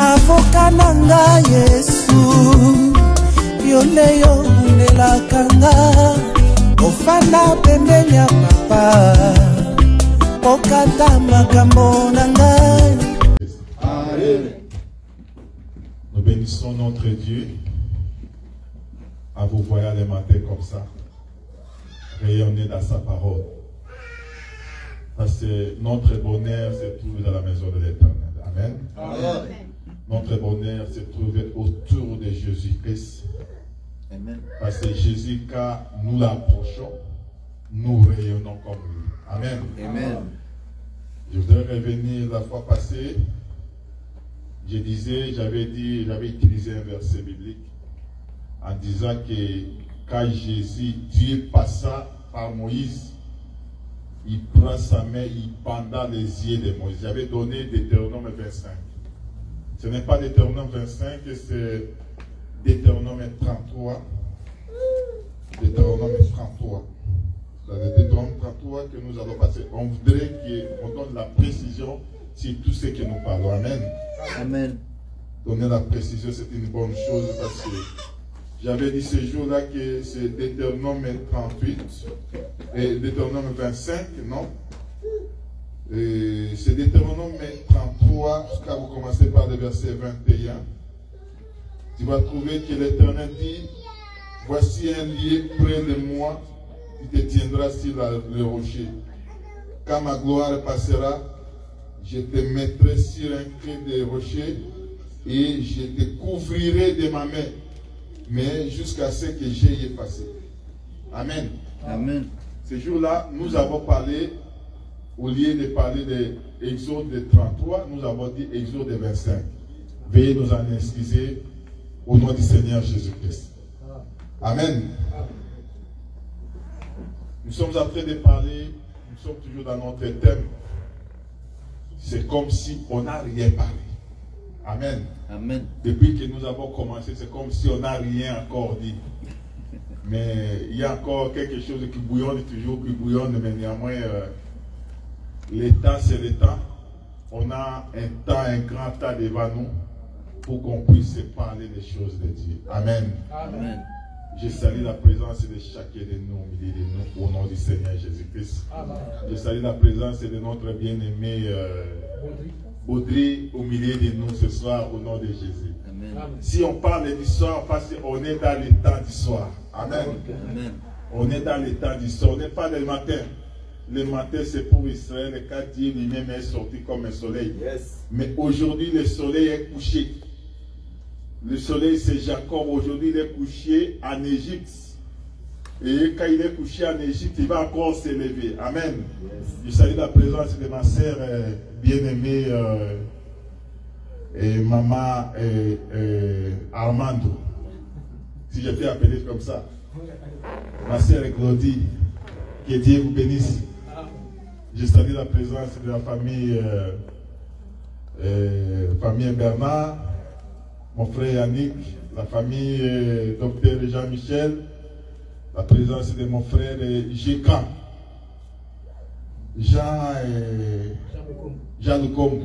avoka nanga Yesu yoleyo nelakanga ofana pembeni ya papa okata makambo nanga. Amen. Nous bénissons notre Dieu à vous voir les matins comme ça, rayonner dans sa parole. Parce que notre bonheur se trouve dans la maison de l'Éternel. Amen. Amen. Notre bonheur se trouve autour de Jésus-Christ. Amen. Parce que Jésus, quand nous l'approchons, nous rayonnons comme lui. Amen. Amen. Je voudrais revenir la fois passée. Je disais, j'avais utilisé un verset biblique en disant que quand Jésus, Dieu passa par Moïse, il prend sa main, il banda les yeux de Moïse. J'avais donné Deutéronome 25. Ce n'est pas Deutéronome 25, c'est Deutéronome 33. Deutéronome 33. Dans le Deutéronome 33 que nous allons passer. On voudrait qu'on donne la précision sur tout ce que nous parlons. Amen. Amen. Donner la précision, c'est une bonne chose parce que j'avais dit ce jour-là que c'est Deutéronome 38 et Deutéronome 25, non? C'est Deutéronome 33, quand vous commencez par le verset 21. Tu vas trouver que l'Éternel dit, voici un lieu près de moi, tu te tiendras sur le rocher. Quand ma gloire passera, je te mettrai sur un creux de rocher et je te couvrirai de ma main, mais jusqu'à ce que j'aie passé. Amen. Amen. Ce jour-là, nous avons parlé, au lieu de parler de Exode 33, nous avons dit Exode 25. Veuillez nous en excuser au nom du Seigneur Jésus-Christ. Amen. Nous sommes en train de parler, nous sommes toujours dans notre thème. C'est comme si on n'a rien parlé. Amen. Amen. Depuis que nous avons commencé, c'est comme si on n'a rien encore dit. Mais il y a encore quelque chose qui bouillonne toujours, mais néanmoins, le temps c'est le temps. On a un temps, un grand temps devant nous pour qu'on puisse parler des choses de Dieu. Amen. Amen. Je salue la présence de chacun de nous, au milieu de nous, au nom du Seigneur Jésus-Christ. Je salue la présence de notre bien-aimé Baudry au milieu de nous ce soir, au nom de Jésus. Amen. Si on parle du soir, parce qu'on est dans le temps du soir. Amen. Amen. On est dans le temps du soir. On n'est pas le matin. Le matin, c'est pour Israël, quand Dieu lui-même est sorti comme un soleil. Yes. Mais aujourd'hui, le soleil est couché. Le soleil, c'est Jacob. Aujourd'hui, il est couché en Égypte. Et quand il est couché en Égypte, il va encore s'élever. Amen. Yes. Je salue la présence de ma sœur bien-aimée et maman Armando. Si je peux appeler comme ça. Ma sœur Claudie. Que Dieu vous bénisse. Je salue la présence de la famille Bernard, mon frère Yannick, la famille docteur Jean-Michel, la présence de mon frère Jean Lecombe,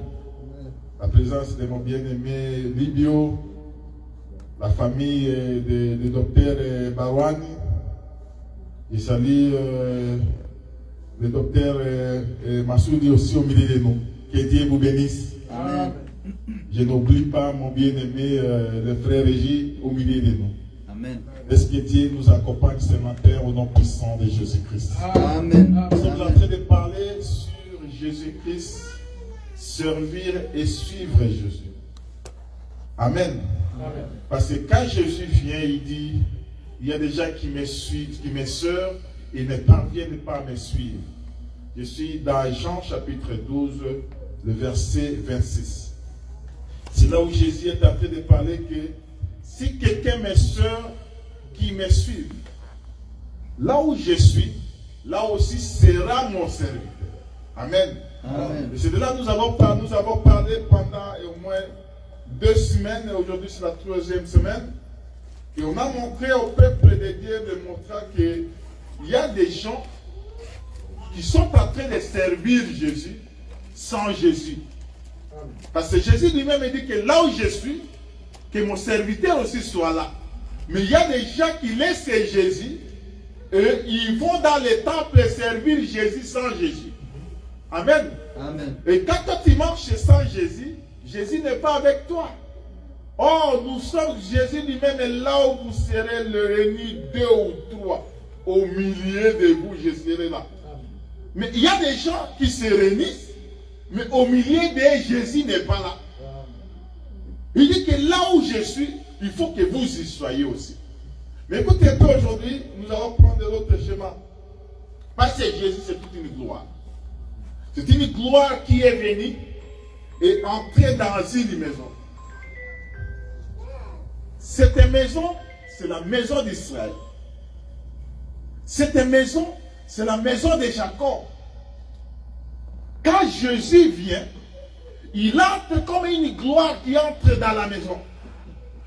la présence de mon bien-aimé Libio, la famille de docteur Bawani. Je salue le docteur Massoudi aussi au milieu de nous. Que Dieu vous bénisse. Amen. Je n'oublie pas mon bien-aimé, le frère Régis, au milieu de nous. Amen. Est-ce que Dieu nous accompagne ce matin au nom puissant de Jésus-Christ? Amen. Nous sommes en train de parler sur Jésus-Christ, servir et suivre Jésus. Amen. Amen. Parce que quand Jésus vient, il dit, il y a des gens qui me suivent, qui me servent et ne parviennent pas à me suivre. Je suis dans Jean chapitre 12, le verset 26. C'est là où Jésus est en train de parler que si quelqu'un me sert, qui me suit, là où je suis, là aussi sera mon serviteur. Amen. Amen. C'est de là que nous avons parlé pendant au moins 2 semaines, et aujourd'hui c'est la 3e semaine. Et on a montré au peuple de Dieu de montrer qu'il y a des gens qui sont en train de servir Jésus sans Jésus. Parce que Jésus lui-même dit que là où je suis, que mon serviteur aussi soit là. Mais il y a des gens qui laissent Jésus et ils vont dans les temples servir Jésus sans Jésus. Amen. Amen. Et quand toi tu marches sans Jésus, Jésus n'est pas avec toi. Oh, nous sommes, Jésus lui-même est là où vous serez réunis 2 ou 3. Au milieu de vous, je serai là. Mais il y a des gens qui se réunissent, mais au milieu d'eux, Jésus n'est pas là. Il dit que là où je suis, il faut que vous y soyez aussi. Mais écoutez, aujourd'hui, nous allons prendre l'autre chemin. Parce que Jésus, c'est toute une gloire. C'est une gloire qui est venue et entrée dans une maison. Cette maison, c'est la maison d'Israël. Cette maison, c'est la maison de Jacob. Quand Jésus vient, il entre comme une gloire qui entre dans la maison.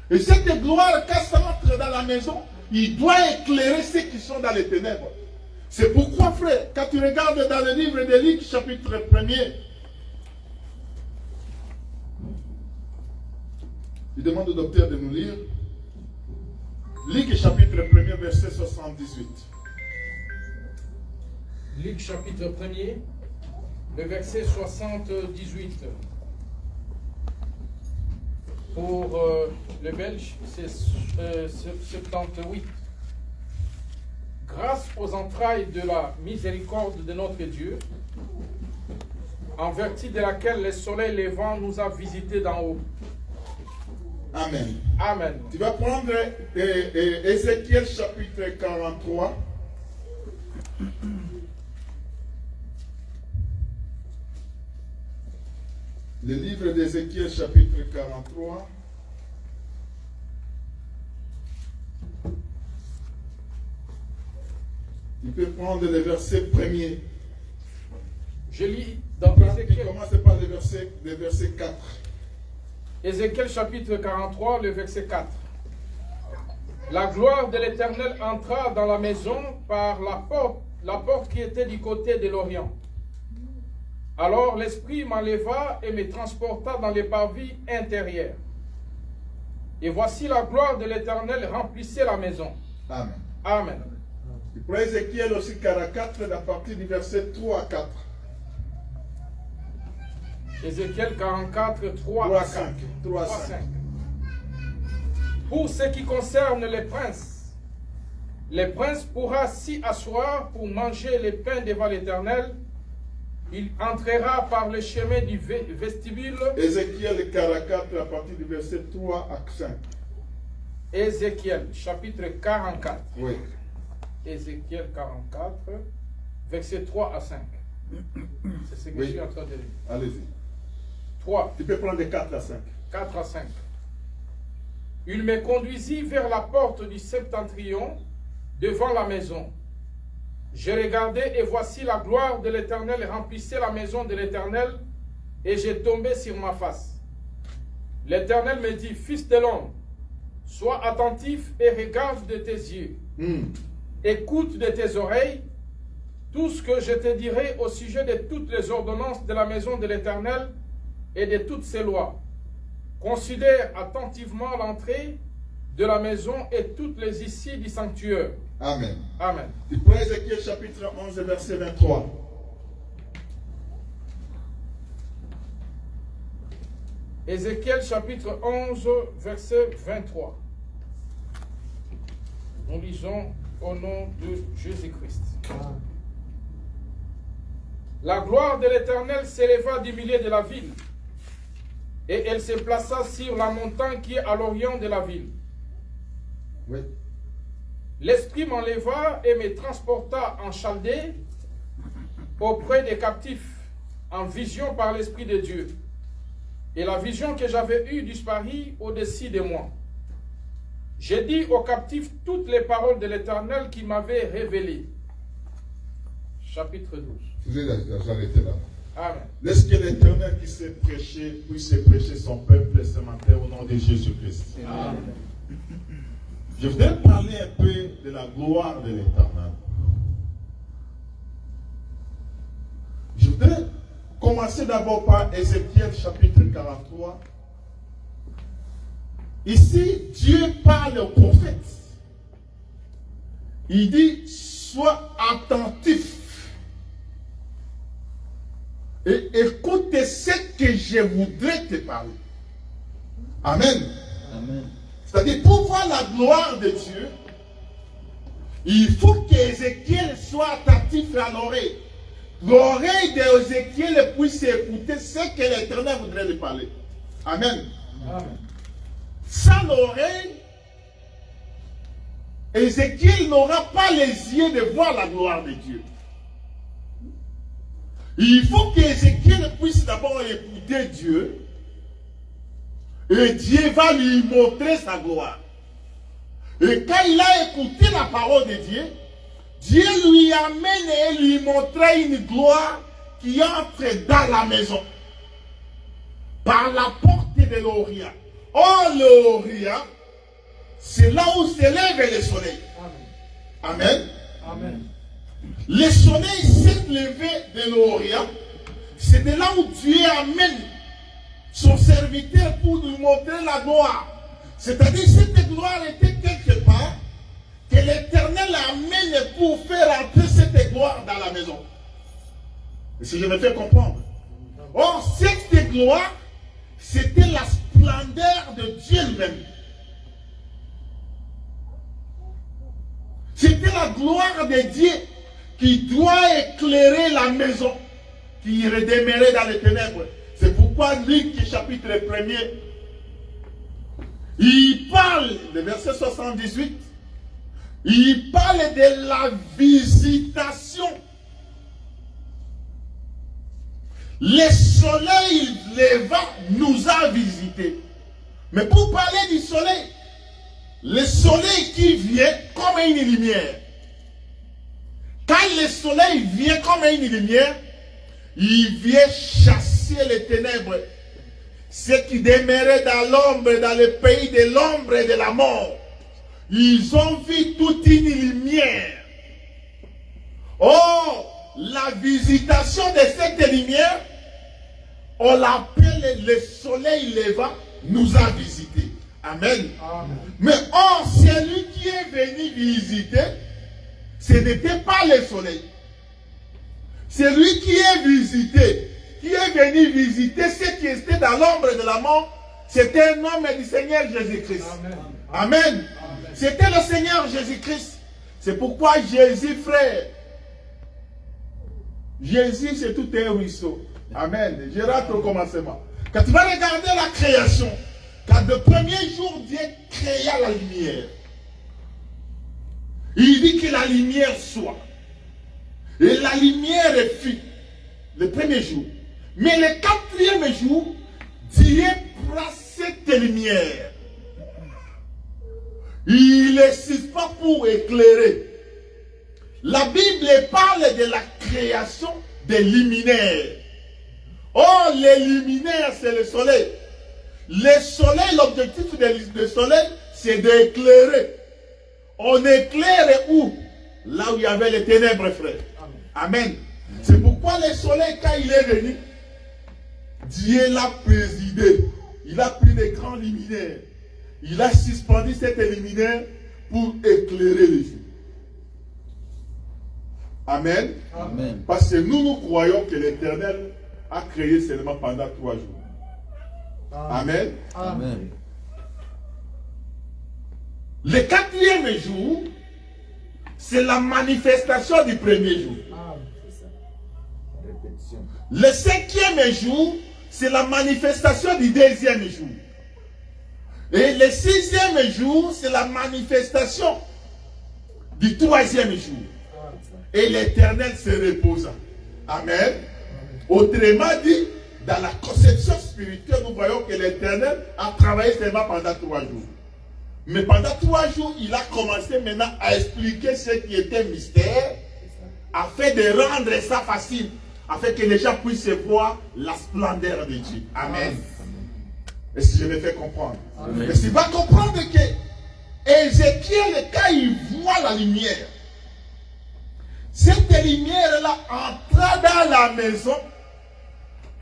Et cette gloire, quand ça entre dans la maison, il doit éclairer ceux qui sont dans les ténèbres. C'est pourquoi, frère, quand tu regardes dans le livre de Luc, chapitre 1er, il demande au docteur de nous lire. Luc, chapitre 1er, verset 78. Luc, chapitre 1er, le verset 78. Pour le belge, c'est 78. Grâce aux entrailles de la miséricorde de notre Dieu, en vertu de laquelle le soleil levant nous a visités d'en haut. Amen. Amen. Tu vas prendre Ézéchiel chapitre 43. Le livre d'Ézéchiel chapitre 43. Tu peux prendre le verset premier. Je lis dans Tu Ézéchiel. commences par le verset 4. Ézéchiel chapitre 43, le verset 4. La gloire de l'Éternel entra dans la maison par la porte qui était du côté de l'Orient. Alors l'Esprit m'enleva et me transporta dans les parvis intérieurs. Et voici la gloire de l'Éternel remplissait la maison. Amen. Amen. Tu prends Ézéchiel aussi 44 à partir du verset 3 à 4. Ézéchiel 44, 3 à 5. 3 à 5. Pour ce qui concerne les princes pourra s'y asseoir pour manger les pains devant l'Éternel. Il entrera par le chemin du vestibule. Ézéchiel 44 à partir du verset 3 à 5. Ézéchiel chapitre 44. Oui. Ézéchiel 44, verset 3 à 5. C'est ce que je suis en train de lire. Allez-y. 3. Tu peux prendre de 4 à 5. 4 à 5. Il me conduisit vers la porte du septentrion, devant la maison. Je regardai et voici la gloire de l'Éternel remplissait la maison de l'Éternel, et j'ai tombé sur ma face. L'Éternel me dit, fils de l'homme, sois attentif et regarde de tes yeux. Écoute de tes oreilles tout ce que je te dirai au sujet de toutes les ordonnances de la maison de l'Éternel et de toutes ses lois. Considère attentivement l'entrée de la maison et toutes les issues du sanctuaire. Amen. Amen. Tu prends Ézéchiel chapitre 11 verset 23. Ézéchiel chapitre 11 verset 23. Nous lisons au nom de Jésus-Christ. La gloire de l'Éternel s'éleva du milieu de la ville, et elle se plaça sur la montagne qui est à l'orient de la ville. Oui. L'Esprit m'enleva et me transporta en Chaldée auprès des captifs, en vision par l'Esprit de Dieu. Et la vision que j'avais eue disparut au-dessus de moi. J'ai dit aux captifs toutes les paroles de l'Éternel qui m'avait révélées. Chapitre 12. Vous allez arrêter là. Amen. Laisse que l'Éternel qui s'est prêché puisse prêcher son peuple ce matin au nom de Jésus-Christ. Amen. Je voudrais parler un peu de la gloire de l'Éternel. Je voudrais commencer d'abord par Ézéchiel chapitre 43, ici, Dieu parle au prophète. Il dit, sois attentif et écoute ce que je voudrais te parler. Amen. Amen. C'est-à-dire, pour voir la gloire de Dieu, il faut qu'Ézéchiel soit attentif à l'oreille. L'oreille d'Ézéchiel puisse écouter ce que l'Éternel voudrait lui parler. Amen. Amen. Sans l'oreille, Ézéchiel n'aura pas les yeux de voir la gloire de Dieu. Il faut qu'Ézéchiel puisse d'abord écouter Dieu. Et Dieu va lui montrer sa gloire. Et quand il a écouté la parole de Dieu, Dieu lui amène et lui montre une gloire qui entre dans la maison. Par la porte de l'Orient. Or, l'Orient, c'est là où s'élève le soleil. Amen. Amen. Le soleil s'est levé de l'Orient. C'est de là où Dieu amène son serviteur pour nous montrer la gloire. C'est-à-dire, cette gloire était quelque part que l'Éternel amène pour faire entrer cette gloire dans la maison. Et si je me fais comprendre. Or, cette gloire, c'était la splendeur de Dieu lui-même. C'était la gloire de Dieu qui doit éclairer la maison qui redemeurait dans les ténèbres. C'est pourquoi Luc, chapitre 1er, il parle, le verset 78, il parle de la visitation. Le soleil levant nous a visités. Mais pour parler du soleil, le soleil qui vient comme une lumière. Quand le soleil vient comme une lumière, il vient chasser les ténèbres. Ceux qui demeuraient dans l'ombre, dans le pays de l'ombre et de la mort, ils ont vu toute une lumière. Oh, la visitation de cette lumière, on l'appelle le soleil levant, nous a visités. Amen. Amen. Mais or, celui qui est venu visiter, ce n'était pas le soleil. Celui qui est visité, qui est venu visiter ceux qui étaient dans l'ombre de la mort, c'était un homme du Seigneur Jésus-Christ. Amen. Amen. C'était le Seigneur Jésus-Christ. C'est pourquoi Jésus, frère, Jésus, c'est tout un ruisseau. Amen. Je rate au commencement. Quand tu vas regarder la création, quand le premier jour, Dieu créa la lumière, il dit que la lumière soit. Et la lumière fut le premier jour. Mais le quatrième jour, Dieu prend cette lumière. Il ne suffit pas pour éclairer. La Bible parle de la création des luminaires. Oh, les luminaires, c'est le soleil. Le soleil, l'objectif du soleil, c'est d'éclairer. On éclaire où? Là où il y avait les ténèbres, frère. Amen. C'est pourquoi le soleil, quand il est venu, Dieu l'a présidé. Il a pris des grands luminaires. Il a suspendu cette luminaire pour éclairer les jours. Amen. Amen. Parce que nous croyons que l'Éternel a créé seulement pendant 3 jours. Amen. Amen. Le quatrième jour, c'est la manifestation du premier jour. Le cinquième jour, c'est la manifestation du deuxième jour. Et le sixième jour, c'est la manifestation du troisième jour. Et l'Éternel se reposa. Amen. Autrement dit, dans la conception spirituelle, nous voyons que l'Éternel a travaillé seulement pendant 3 jours. Mais pendant 3 jours, il a commencé maintenant à expliquer ce qui était mystère, afin de rendre ça facile, afin que les gens puissent voir la splendeur de Dieu. Amen. Et si je me fais comprendre. Amen. Mais tu vas comprendre que Ézéchiel, quand il voit la lumière, cette lumière-là entra dans la maison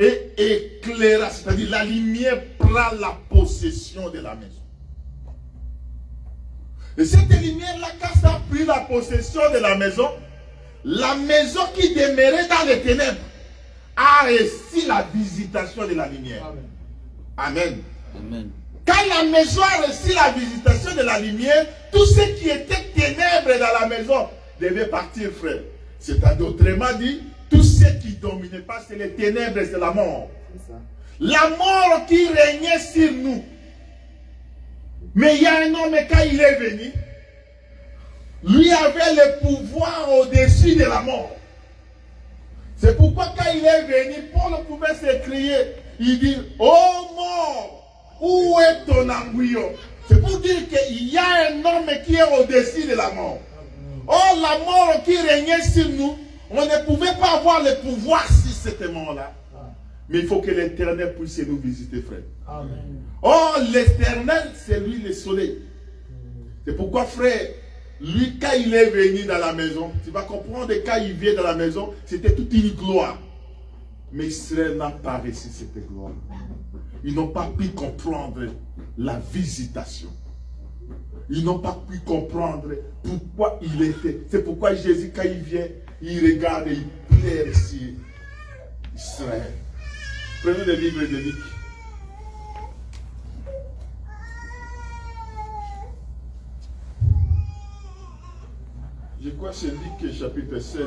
et éclaira, c'est-à-dire la lumière prend la possession de la maison. Et cette lumière-là, quand ça a pris la possession de la maison qui demeurait dans les ténèbres a reçu la visitation de la lumière. Amen. Amen. Quand la maison a reçu la visitation de la lumière, tout ce qui était ténèbres dans la maison devait partir, frère. C'est-à-dire, autrement dit, tout ce qui ne dominait pas, c'est les ténèbres, c'est la mort. La mort qui régnait sur nous. Mais il y a un homme, quand il est venu, lui avait le pouvoir au-dessus de la mort. C'est pourquoi quand il est venu, Paul pouvait s'écrier, il dit, oh mort, où est ton embryon? C'est pour dire qu'il y a un homme qui est au-dessus de la mort. Oh, la mort qui régnait sur nous, on ne pouvait pas avoir le pouvoir sur cette mort-là. Mais il faut que l'Éternel puisse nous visiter, frère. Amen. Oh, l'Éternel, c'est lui le soleil. C'est pourquoi, frère, lui, quand il est venu dans la maison, tu vas comprendre que quand il vient dans la maison, c'était toute une gloire. Mais Israël n'a pas reçu cette gloire. Ils n'ont pas pu comprendre la visitation. Ils n'ont pas pu comprendre pourquoi il était. C'est pourquoi Jésus, quand il vient, il regarde et il pleure sur Israël. Prenez le livre de Luc. Je crois que c'est Luc chapitre 16.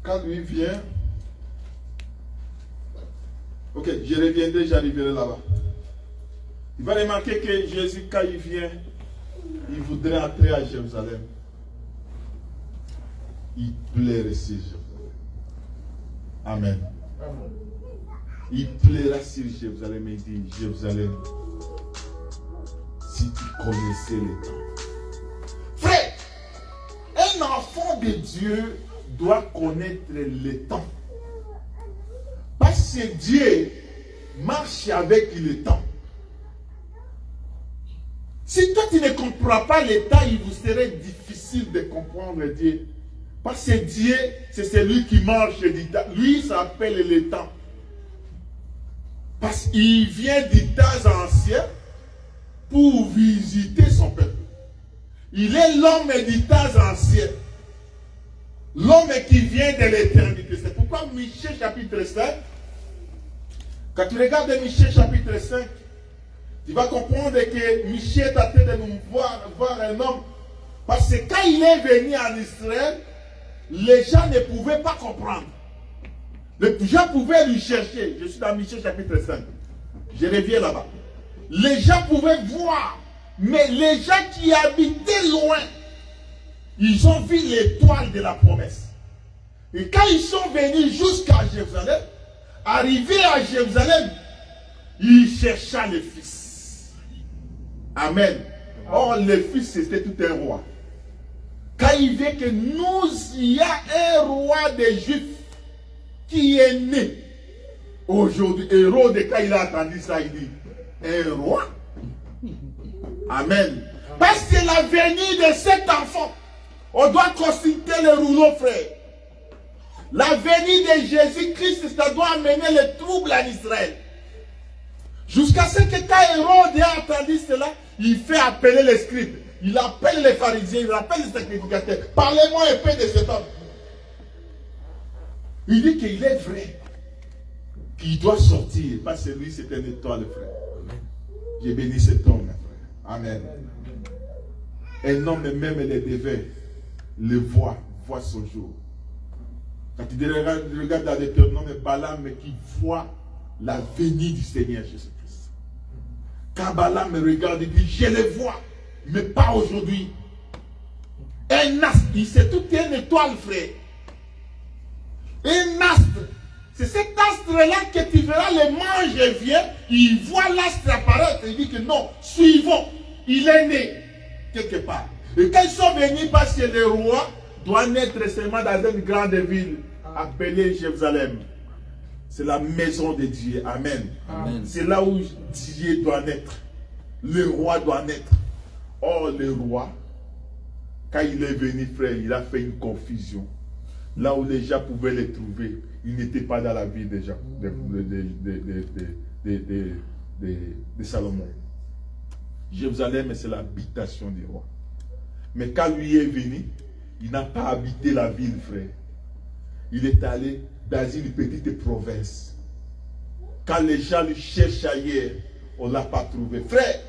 Quand lui vient, ok, je reviendrai, j'arriverai là-bas. Il va remarquer que Jésus, quand il vient, il voudrait entrer à Jérusalem. Il plaira sur Jérusalem. Amen. Il plaira sur Jérusalem et il dit, Jérusalem, si tu connaissais les temps. Frère, un enfant de Dieu doit connaître les temps. Parce que Dieu marche avec le temps. Si toi tu ne comprends pas les temps, il vous serait difficile de comprendre Dieu. Parce que Dieu, c'est celui qui marche du temps. Lui, ça s'appelle le temps. Parce qu'il vient du temps ancien pour visiter son peuple. Il est l'homme du temps ancien. L'homme qui vient de l'éternité. C'est pourquoi Michée chapitre 5, quand tu regardes Michée chapitre 5, tu vas comprendre que Michée est en train de nous voir un homme. Parce que quand il est venu en Israël, les gens ne pouvaient pas comprendre. Les gens pouvaient lui chercher. Je suis dans Michée chapitre 5. Je reviens là-bas. Les gens pouvaient voir. Mais les gens qui habitaient loin, ils ont vu l'étoile de la promesse. Et quand ils sont venus jusqu'à Jérusalem, arrivés à Jérusalem, ils cherchaient le Fils. Amen. Or, le Fils, c'était tout un roi. Quand il vit que nous, il y a un roi des Juifs qui est né. Aujourd'hui, Hérode, quand il a entendu ça, il dit, un roi. Amen. Parce que la venue de cet enfant, on doit consulter le rouleau, frère. La venue de Jésus-Christ, ça doit amener le trouble en Israël. Jusqu'à ce que quand Hérode a entendu cela, il fait appeler les scribes. Il appelle les pharisiens, il appelle les sacrificateurs. Parlez-moi un peu de cet homme. Il dit qu'il est vrai, qu'il doit sortir. Parce que lui, c'est une étoile, frère. J'ai béni cet homme, frère. Amen. Un homme, même les dévers, le voit son jour. Quand tu regardes dans Deutéronome, Balaam qui voit la venue du Seigneur Jésus-Christ. Quand Balaam me regarde, il dit, je le vois, mais pas aujourd'hui. Un astre, c'est toute une étoile, frère. Un astre. C'est cet astre-là que tu verras, le mange vient, il voit l'astre apparaître, il dit que non, suivons. Il est né quelque part. Et quand ils sont venus, parce que le roi doit naître seulement dans une grande ville appelée Jérusalem. C'est la maison de Dieu. Amen. Amen. C'est là où Dieu doit naître. Le roi doit naître. Or, le roi, quand il est venu, frère, il a fait une confusion. Là où les gens pouvaient les trouver, ils n'étaient pas dans la ville des gens, de Salomon. Jérusalem, c'est l'habitation du roi. Mais quand lui est venu, il n'a pas habité la ville, frère. Il est allé dans une petite province. Quand les gens le cherchent ailleurs, on ne l'a pas trouvé. Frère,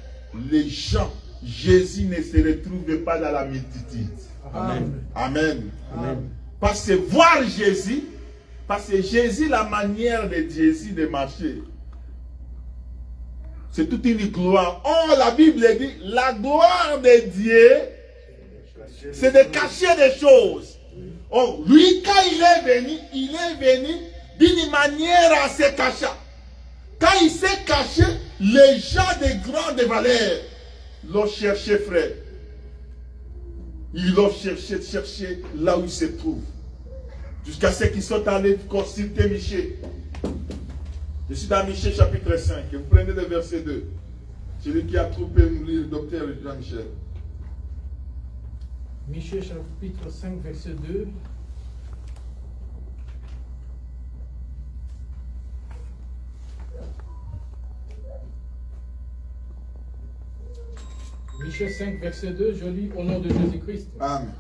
les gens, Jésus ne se retrouve pas dans la multitude. Amen. Amen. Amen. Parce que voir Jésus, parce que Jésus, la manière de Jésus de marcher, c'est toute une gloire. Oh, la Bible dit, la gloire de Dieu, c'est de cacher des choses. Oh, lui, quand il est venu d'une manière assez cachée. Quand il s'est caché, les gens de grande valeur l'ont cherché, frère. Ils l'ont cherché là où il se trouve. Jusqu'à ce qu'ils sont allés consulter Michée. Je suis dans Michée chapitre 5. Vous prenez le verset 2. Celui qui a trouvé le docteur Jean-Michel. Michée chapitre 5, verset 2. Michée 5, verset 2, je lis au nom de Jésus-Christ. Amen.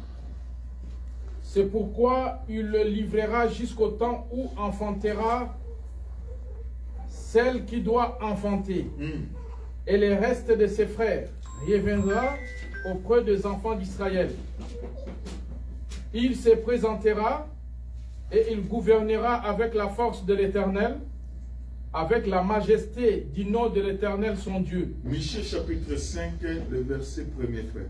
C'est pourquoi il le livrera jusqu'au temps où enfantera celle qui doit enfanter. Et les restes de ses frères reviendra auprès des enfants d'Israël. Il se présentera et il gouvernera avec la force de l'Éternel, avec la majesté du nom de l'Éternel son Dieu. Michée chapitre 5, le verset 1er, frère.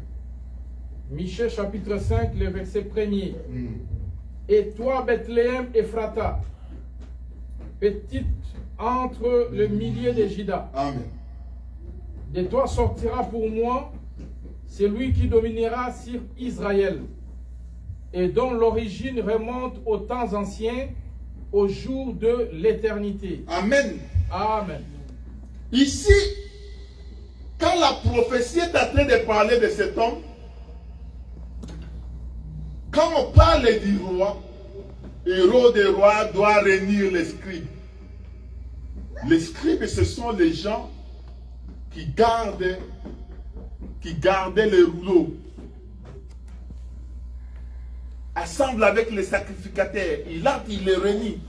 Michée chapitre 5, le verset 1er. Et toi, Bethléem Ephrata, petite entre le millier de Juda. Amen. De toi sortira pour moi celui qui dominera sur Israël, et dont l'origine remonte aux temps anciens, au jour de l'éternité. Amen. Amen. Ici, quand la prophétie est en train de parler de cet homme, quand on parle du roi, héros des rois doit réunir les scribes. Les scribes, ce sont les gens qui gardaient les rouleaux. Assemble avec les sacrificateurs. Il les réunit.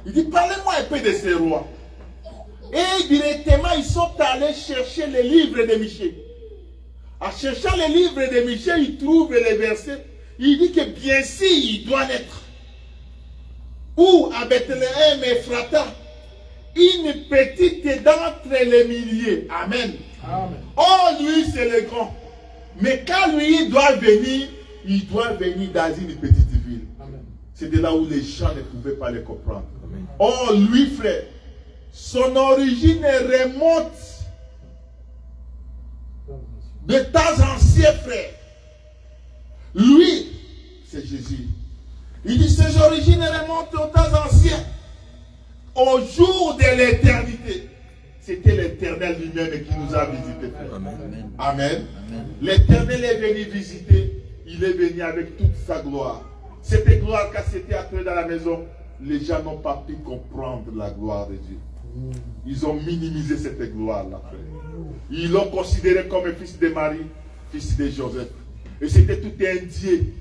Il dit, parlez-moi un peu de ces rois. Et directement, ils sont allés chercher les livres de Michée. En cherchant les livres de Michée, ils trouvent les versets. Il dit que bien sûr, il doit naître. Ou à Bethléem Ephrata, une petite d'entre les milliers. Amen. Amen. Oh, lui, c'est le grand. Mais quand lui, il doit venir dans une petite ville. C'est de là où les gens ne pouvaient pas les comprendre. Amen. Oh, lui, frère, son origine remonte de temps anciens, frère. Lui, c'est Jésus. Il dit, ses origines remontent aux temps anciens. Au jour de l'éternité. C'était l'Éternel lui-même qui nous a visités. Amen. Amen. L'Éternel est venu visiter. Il est venu avec toute sa gloire. Cette gloire, quand c'était entré dans la maison, les gens n'ont pas pu comprendre la gloire de Dieu. Ils ont minimisé cette gloire-là. Ils l'ont considéré comme fils de Marie, fils de Joseph. Et c'était tout un Dieu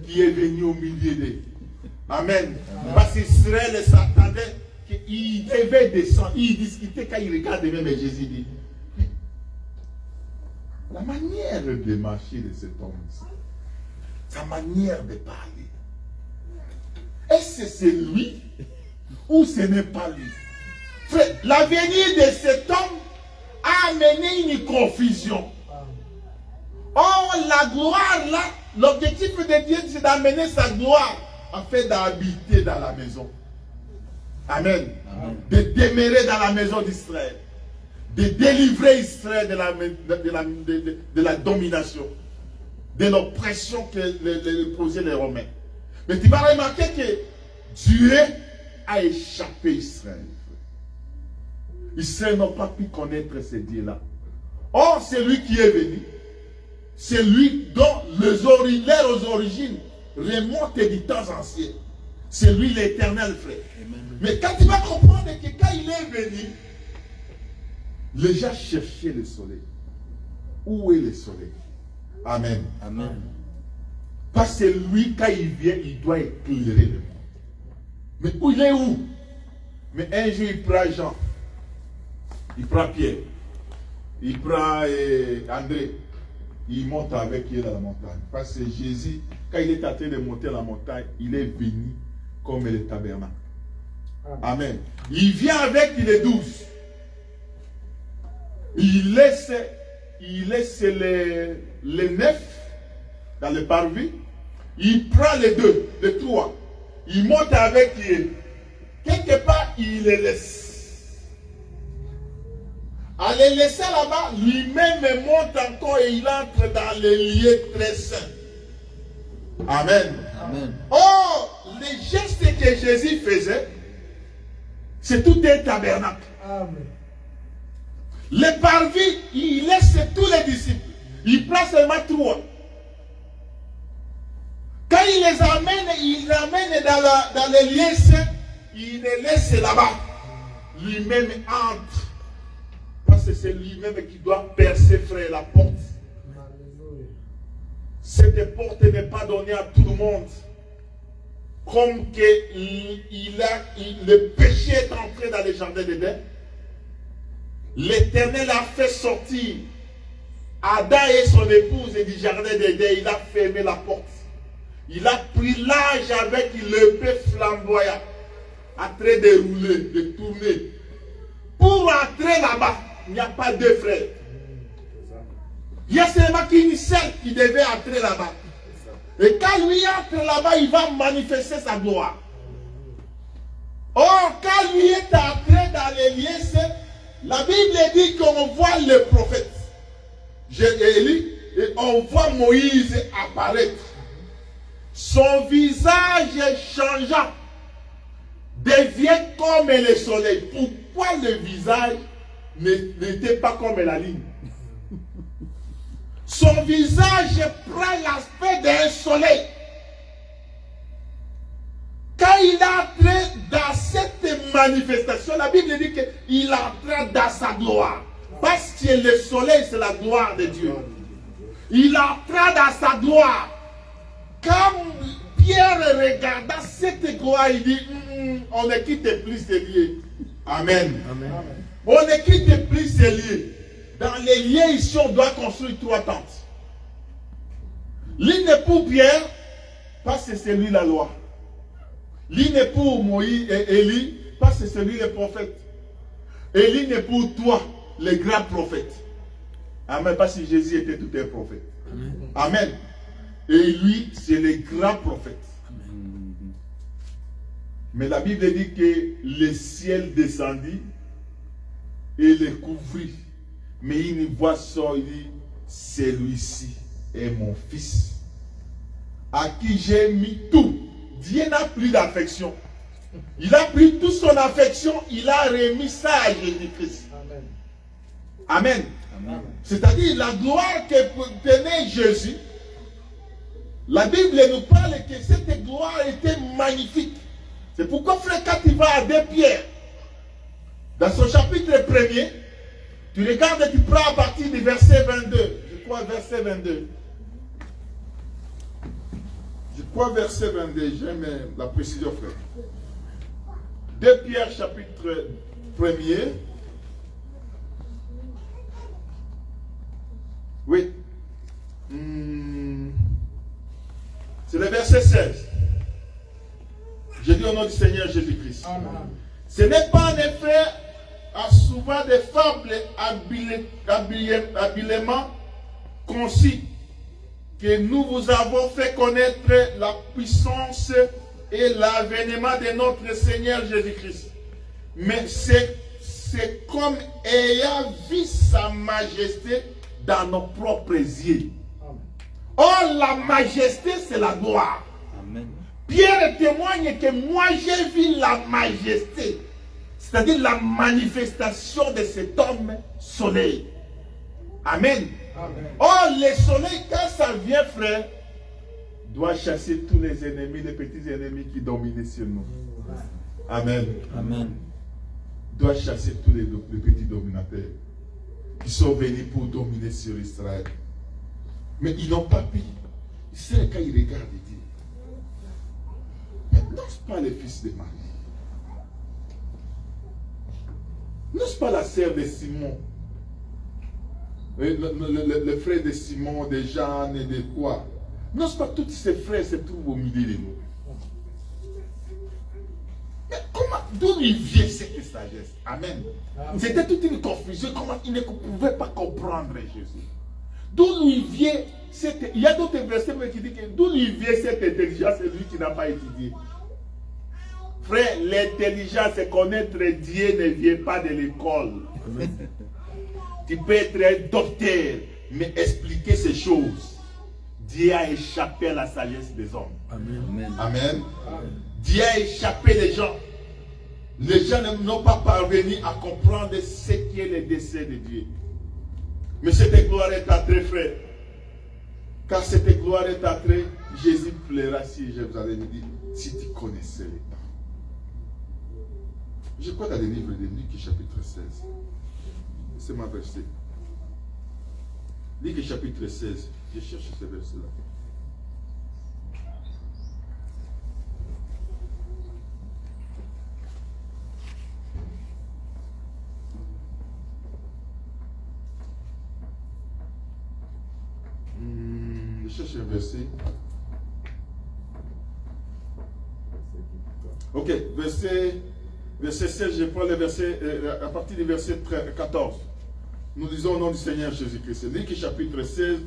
qui est venu au milieu d'eux. Amen. Parce qu'Israël s'attendait qu'il devait descendre. Il discutait quand il regardait même Jésus dit. La manière de marcher de cet homme ici, sa manière de parler, est-ce que c'est lui ou ce n'est pas lui? Frère, la venue de cet homme a amené une confusion. Oh, la gloire là, l'objectif de Dieu, c'est d'amener sa gloire afin d'habiter dans la maison. Amen. Amen. De demeurer dans la maison d'Israël. De délivrer Israël de la domination, de l'oppression que posaient les Romains. Mais tu vas remarquer que Dieu a échappé Israël. Israël n'a pas pu connaître ce Dieu-là. Or, c'est lui qui est venu. C'est lui dont leurs origines remontent des temps anciens. C'est lui l'Éternel, frère. Amen. Mais quand tu vas comprendre que quand il est venu, les gens cherchaient le soleil. Où est le soleil? Amen. Amen. Parce que lui, quand il vient, il doit éclairer le monde. Mais où il est où? Mais un jour, il prend Jean, il prend Pierre, il prend André, il monte avec eux dans la montagne. Parce que Jésus, quand il est en train de monter la montagne, il est venu comme le tabernacle. Amen. Il vient avec les 12. Il laisse les 9 dans le parvis. Il prend les 2, les 3. Il monte avec eux. Quelque part, il les laisse. À les laisser là-bas, lui-même monte encore et il entre dans les lieux très saints. Amen. Amen. Oh, les gestes que Jésus faisait, c'est tout un tabernacle. Amen. Les parvis, il laisse tous les disciples. Il prend seulement 3. Quand il les amène dans les lieux saints, il les laisse là-bas. Lui-même entre. Parce que c'est lui-même qui doit percer, frère, la porte. Alléluia. Cette porte n'est pas donnée à tout le monde. Comme que le péché est entré dans le jardin d'Éden. L'Éternel a fait sortir Adam et son épouse du jardin d'Éden. Il a fermé la porte. Il a pris l'âge avec l'épée flamboyante, en train de rouler, de tourner. Pour entrer là-bas, il n'y a pas deux frères. Il y a seulement qu'une seule qui devait entrer là-bas. Et quand lui entre là-bas, il va manifester sa gloire. Or, quand lui est entré dans les lieux, la Bible dit qu'on voit le prophète. Élie, et on voit Moïse apparaître. Son visage changea, devient comme le soleil. Pourquoi le visage n'était pas comme la ligne? Son visage prend l'aspect d'un soleil. Quand il entre dans cette manifestation, la Bible dit qu'il entre dans sa gloire. Parce que le soleil, c'est la gloire de Dieu. Il entre dans sa gloire. Quand Pierre regarda cette gloire, il dit, on ne quitte plus ces lieux. Amen. Amen. On ne quitte plus ces lieux. Dans les lieux ici, on doit construire 3 tentes. L'une est pour Pierre, parce que c'est lui la loi. L'une est pour Moïse et Élie, parce que c'est lui le prophète. Et l'une est pour toi, le grand prophète. Amen. Parce que Jésus était tout un prophète. Amen. Amen. Et lui, c'est le grand prophète. Amen. Mais la Bible dit que le ciel descendit et le couvrit. Mais une voix sort, il dit, celui-ci est mon fils, à qui j'ai mis tout. Dieu n'a plus d'affection. Il a pris toute son affection, il a remis ça à Jésus-Christ. Amen. Amen. C'est-à-dire la gloire que tenait Jésus. La Bible nous parle que cette gloire était magnifique. C'est pourquoi, frère, quand tu vas à 2 Pierre, dans son chapitre 1er, tu regardes et tu prends à partir du verset 22. Je crois verset 22. Je crois verset 22. J'aime la précision, frère. 2 Pierre chapitre 1er. Oui. C'est le verset 16. Je dis au nom du Seigneur Jésus-Christ. Ce n'est pas en effet souvent des fables habilement concis que nous vous avons fait connaître la puissance et l'avènement de notre Seigneur Jésus-Christ. Mais c'est comme ayant vu sa majesté dans nos propres yeux. Or, la majesté, c'est la gloire. Amen. Pierre témoigne que moi, j'ai vu la majesté. C'est-à-dire la manifestation de cet homme soleil. Amen. Oh, le soleil, quand ça vient, frère, doit chasser tous les ennemis, les petits ennemis qui dominaient sur nous. Amen. Amen. Doit chasser tous les petits dominateurs qui sont venus pour dominer sur Israël. Mais ils n'ont pas pu. C'est quand ils regardent, ils disent, mais n'est-ce pas le fils de Marie? N'est-ce pas la sœur de Simon? Le frère de Simon, de Jeanne et de quoi? N'est-ce pas tous ces frères se trouvent au milieu de nous? Mais comment, d'où lui vient cette sagesse? Amen. C'était toute une confusion. Comment ils ne pouvaient pas comprendre Jésus? D'où lui vient cette... Il y a d'autres versets qui disent que d'où lui vient cette intelligence, c'est lui qui n'a pas étudié. Frère, l'intelligence, c'est connaître Dieu ne vient pas de l'école. Tu peux être un docteur, mais expliquer ces choses. Dieu a échappé à la sagesse des hommes. Amen. Amen. Dieu a échappé les gens. Les gens n'ont pas parvenu à comprendre ce qui est le dessein de Dieu. Mais cette gloire est entrée, frère. Car cette gloire est entrée, Jésus plaira si Jérusalem dit, si tu connaissais les temps. Je crois dans le livre de Luc chapitre 16. C'est ma verset. Luc chapitre 16. Je cherche ce verset-là. Je cherche un verset. Ok, verset 16, je prends le verset, à partir du verset 14. Nous lisons au nom du Seigneur Jésus-Christ. Luc chapitre 16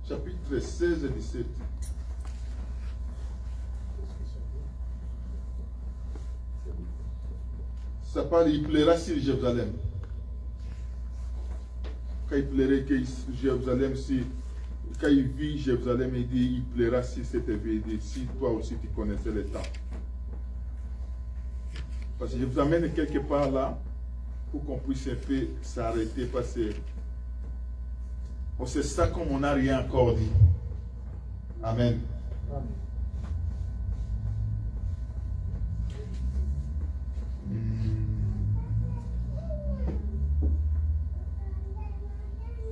et 17. Ça parle, il plaira sur Jérusalem. Quand il plairait que Jérusalem, quand il vit Jérusalem, il dit, il plaira sur cette vie. Il dit, si toi aussi tu connaissais le temps. Parce que je vous amène quelque part là, pour qu'on puisse un peu s'arrêter, parce que on sait ça comme on n'a rien encore dit. Amen.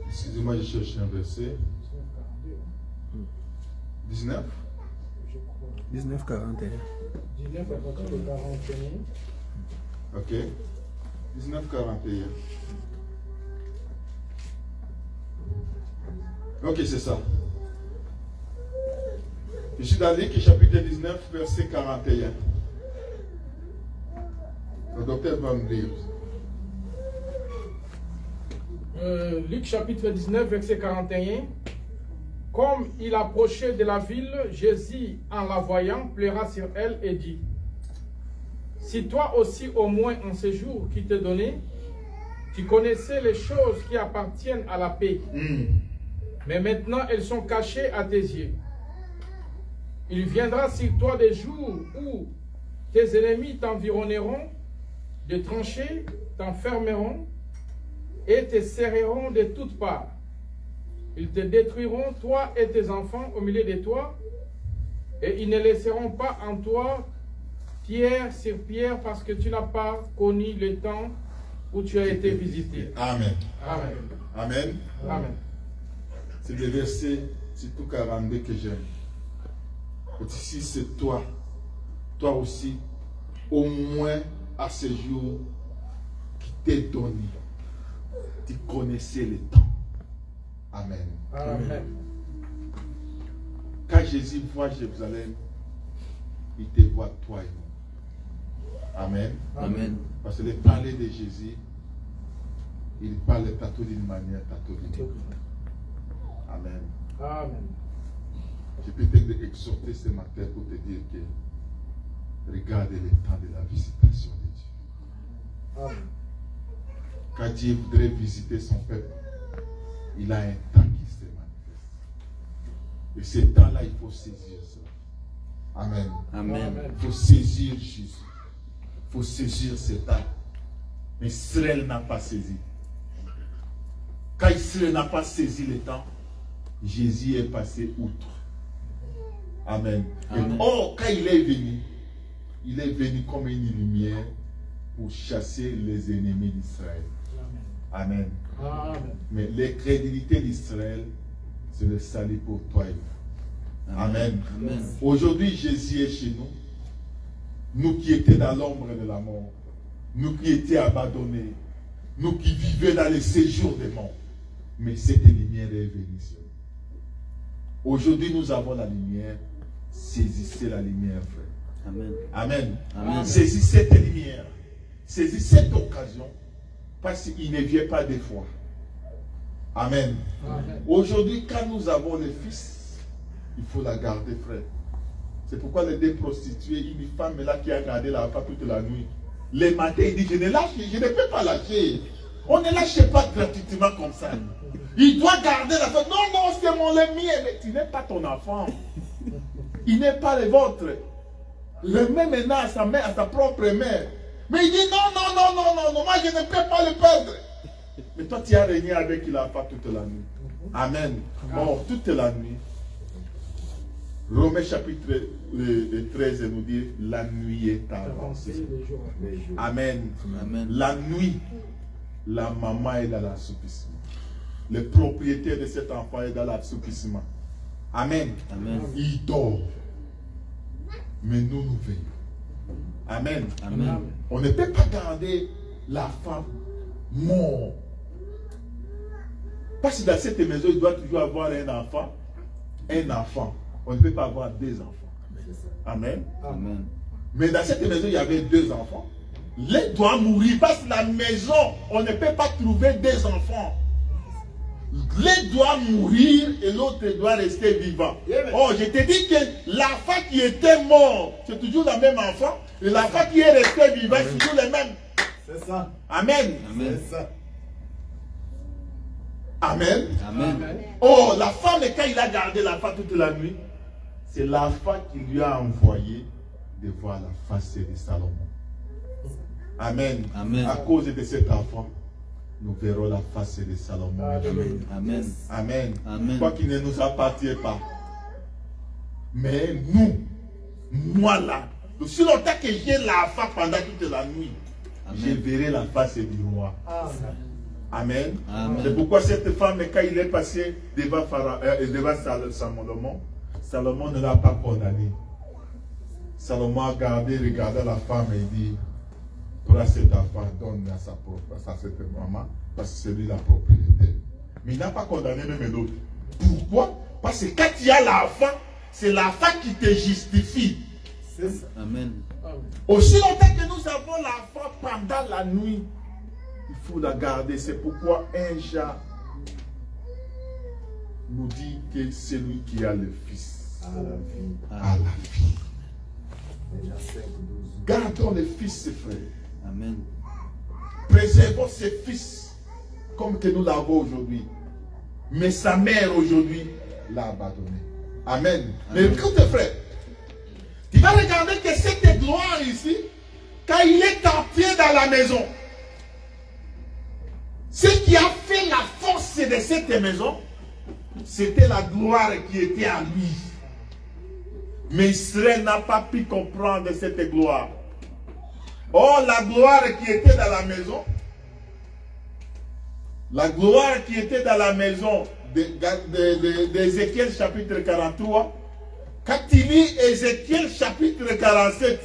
Excusez-moi, je cherche un verset. 19. 19, 41. 19 à partir de 41. Ok. 19, 41. Ok, c'est ça. Je suis dans Luc chapitre 19, verset 41. Le docteur va me lire. Luc chapitre 19, verset 41. Comme il approchait de la ville, Jésus, en la voyant, pleura sur elle et dit, « Si toi aussi, au moins en ce jour qui t'est donné, tu connaissais les choses qui appartiennent à la paix, mais maintenant elles sont cachées à tes yeux. Il viendra sur toi des jours où tes ennemis t'environneront, de tranchées t'enfermeront et te serreront de toutes parts. Ils te détruiront, toi et tes enfants, au milieu de toi, et ils ne laisseront pas en toi pierre sur pierre, parce que tu n'as pas connu le temps où tu as été visité. » Amen. Amen. Amen. Amen. C'est le verset, surtout 42 que j'aime. Si c'est toi aussi, au moins à ce jour qui t'est donné, tu connaissais le temps. Amen. Amen. Quand Jésus voit Jérusalem, il te voit toi et moi. Amen. Amen. Parce que le parler de Jésus, il parle tantôt d'une manière, tantôt d'une autre. Amen. Amen. Je peux t'exhorter ce matin pour te dire que regarde le temps de la visitation de Dieu. Amen. Quand Dieu voudrait visiter son peuple, il a un temps qui se manifeste. Et ce temps-là, il faut saisir cela. Amen. Amen. Il faut saisir Jésus. Il faut saisir ce temps. Mais Israël n'a pas saisi. quand Israël n'a pas saisi le temps, Jésus est passé outre. Amen. Amen. Or, quand il est venu comme une lumière pour chasser les ennemis d'Israël. Amen. Amen. Mais l'incrédulité d'Israël, c'est le salut pour toi et moi. Amen. Amen. Aujourd'hui, Jésus est chez nous. Nous qui étions dans l'ombre de la mort. Nous qui étions abandonnés. Nous qui vivions dans les séjours des morts. Mais cette lumière est venue sur nous. Aujourd'hui, nous avons la lumière. Saisissez la lumière, frère. Amen. Amen. Amen. Saisissez cette lumière. Saisissez cette occasion. Parce qu'il ne vient pas des fois. Amen. Amen. Aujourd'hui, quand nous avons le Fils, il faut la garder, frère. C'est pourquoi les deux prostituées, une femme là qui a gardé la femme toute la nuit. Les matins, il dit, je ne peux pas lâcher. On ne lâche pas gratuitement comme ça. Il doit garder la femme. Non, non, c'est mon le mien. Mais tu n'es pas ton enfant. Il n'est pas le vôtre. Le même maintenant à sa mère, à sa propre mère. Mais il dit non, non, non, non, non, non, moi je ne peux pas le perdre. Mais toi tu as régné avec la femme toute la nuit. Amen. Bon, toute la nuit. Romains chapitre 13 nous dit la nuit est avancée. Amen. Amen. La nuit, la maman est dans l'assoupissement. Le propriétaire de cet enfant est dans l'assoupissement. Amen. Amen. Il dort. Mais nous, nous veillons. Amen. Amen. On ne peut pas garder la femme morte. Parce que dans cette maison, il doit toujours avoir un enfant. Un enfant. On ne peut pas avoir deux enfants. Amen. Amen. Mais dans cette maison, il y avait deux enfants. L'un doit mourir parce que la maison, on ne peut pas trouver deux enfants. L'un doit mourir et l'autre doit rester vivant. Oh, je te dis que l'enfant qui était mort, c'est toujours le même enfant. Et l'enfant qui est resté vivant, c'est toujours le même. C'est ça. Amen. Amen. C'est ça. Amen. Amen. Oh, la femme, quand il a gardé l'enfant toute la nuit, c'est l'enfant qui lui a envoyé de voir la face de Salomon. Amen. Amen. À cause de cet enfant, nous verrons la face de Salomon. Amen. Amen. Amen. Quoi qu'il ne nous appartient pas. Mais nous, moi là, aussi longtemps que j'ai l'enfant pendant toute la nuit, Amen. je verrai la face du roi. Amen. Amen. C'est pourquoi cette femme, quand il est passé devant Salomon, Salomon ne l'a pas condamné. Salomon a regardé la femme et dit, pour cet enfant, donne à cette maman, parce que c'est lui la propriété. Mais il n'a pas condamné même l'autre. Pourquoi? Parce que quand il y a l'enfant, c'est l'enfant qui te justifie. C'est ça. Amen. Aussi longtemps que nous avons l'enfant pendant la nuit, il faut la garder. C'est pourquoi un Jean nous dit que celui qui a le Fils À la vie. a la vie. Déjà 5, 12. Gardons le Fils, frère. Amen. Préservons ce Fils comme que nous l'avons aujourd'hui. Mais sa mère aujourd'hui l'a abandonné. Amen. Mais écoute, frère, tu vas regarder que cette gloire ici, quand il est entré dans la maison, ce qui a fait la force de cette maison, c'était la gloire qui était en lui. Mais Israël n'a pas pu comprendre cette gloire. Oh, la gloire qui était dans la maison, la gloire qui était dans la maison d'Ézéchiel chapitre 43, quand il lit Ézéchiel chapitre 47,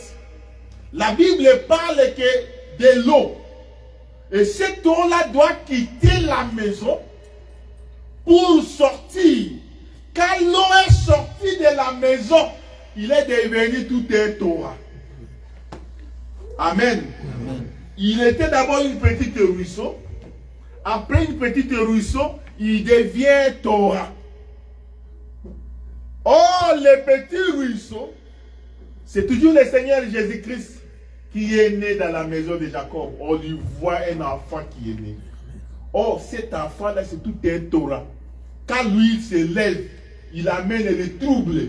la Bible parle que de l'eau. Et cette eau-là doit quitter la maison pour sortir. Quand l'eau est sortie de la maison, il est devenu tout un Torah. Amen. Amen. Il était d'abord une petite ruisseau. Après une petite ruisseau, il devient Torah. Oh, le petit ruisseau, c'est toujours le Seigneur Jésus-Christ qui est né dans la maison de Jacob. On lui voit un enfant qui est né. Oh, cet enfant-là, c'est tout un Torah. Quand lui il se lève, il amène le trouble.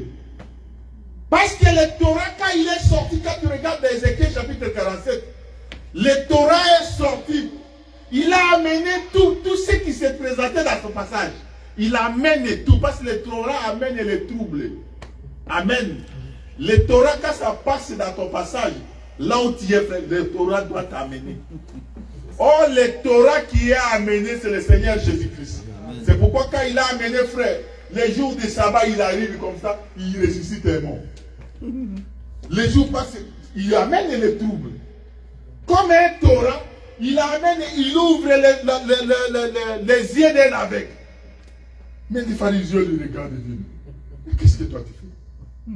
Parce que le Torah, quand il est sorti, quand tu regardes Ézéchiel chapitre 47, le Torah est sorti. Il a amené tout ce qui se présente constaté dans son passage, il amène tout, parce que le Torah amène les troubles. Amen. Le Torah, quand ça passe dans ton passage, là où tu es, frère, le Torah doit t'amener. Oh, le Torah qui est amené, c'est le Seigneur Jésus-Christ. C'est pourquoi quand il a amené, frère, les jours de sabbat, il arrive comme ça, il ressuscite un mort. Les jours passent, il amène les troubles. Comme un Torah, il amène, il ouvre les yeux d'un aveugle. Mais les pharisiens le regardent et disent, mais qu'est-ce que toi tu fais?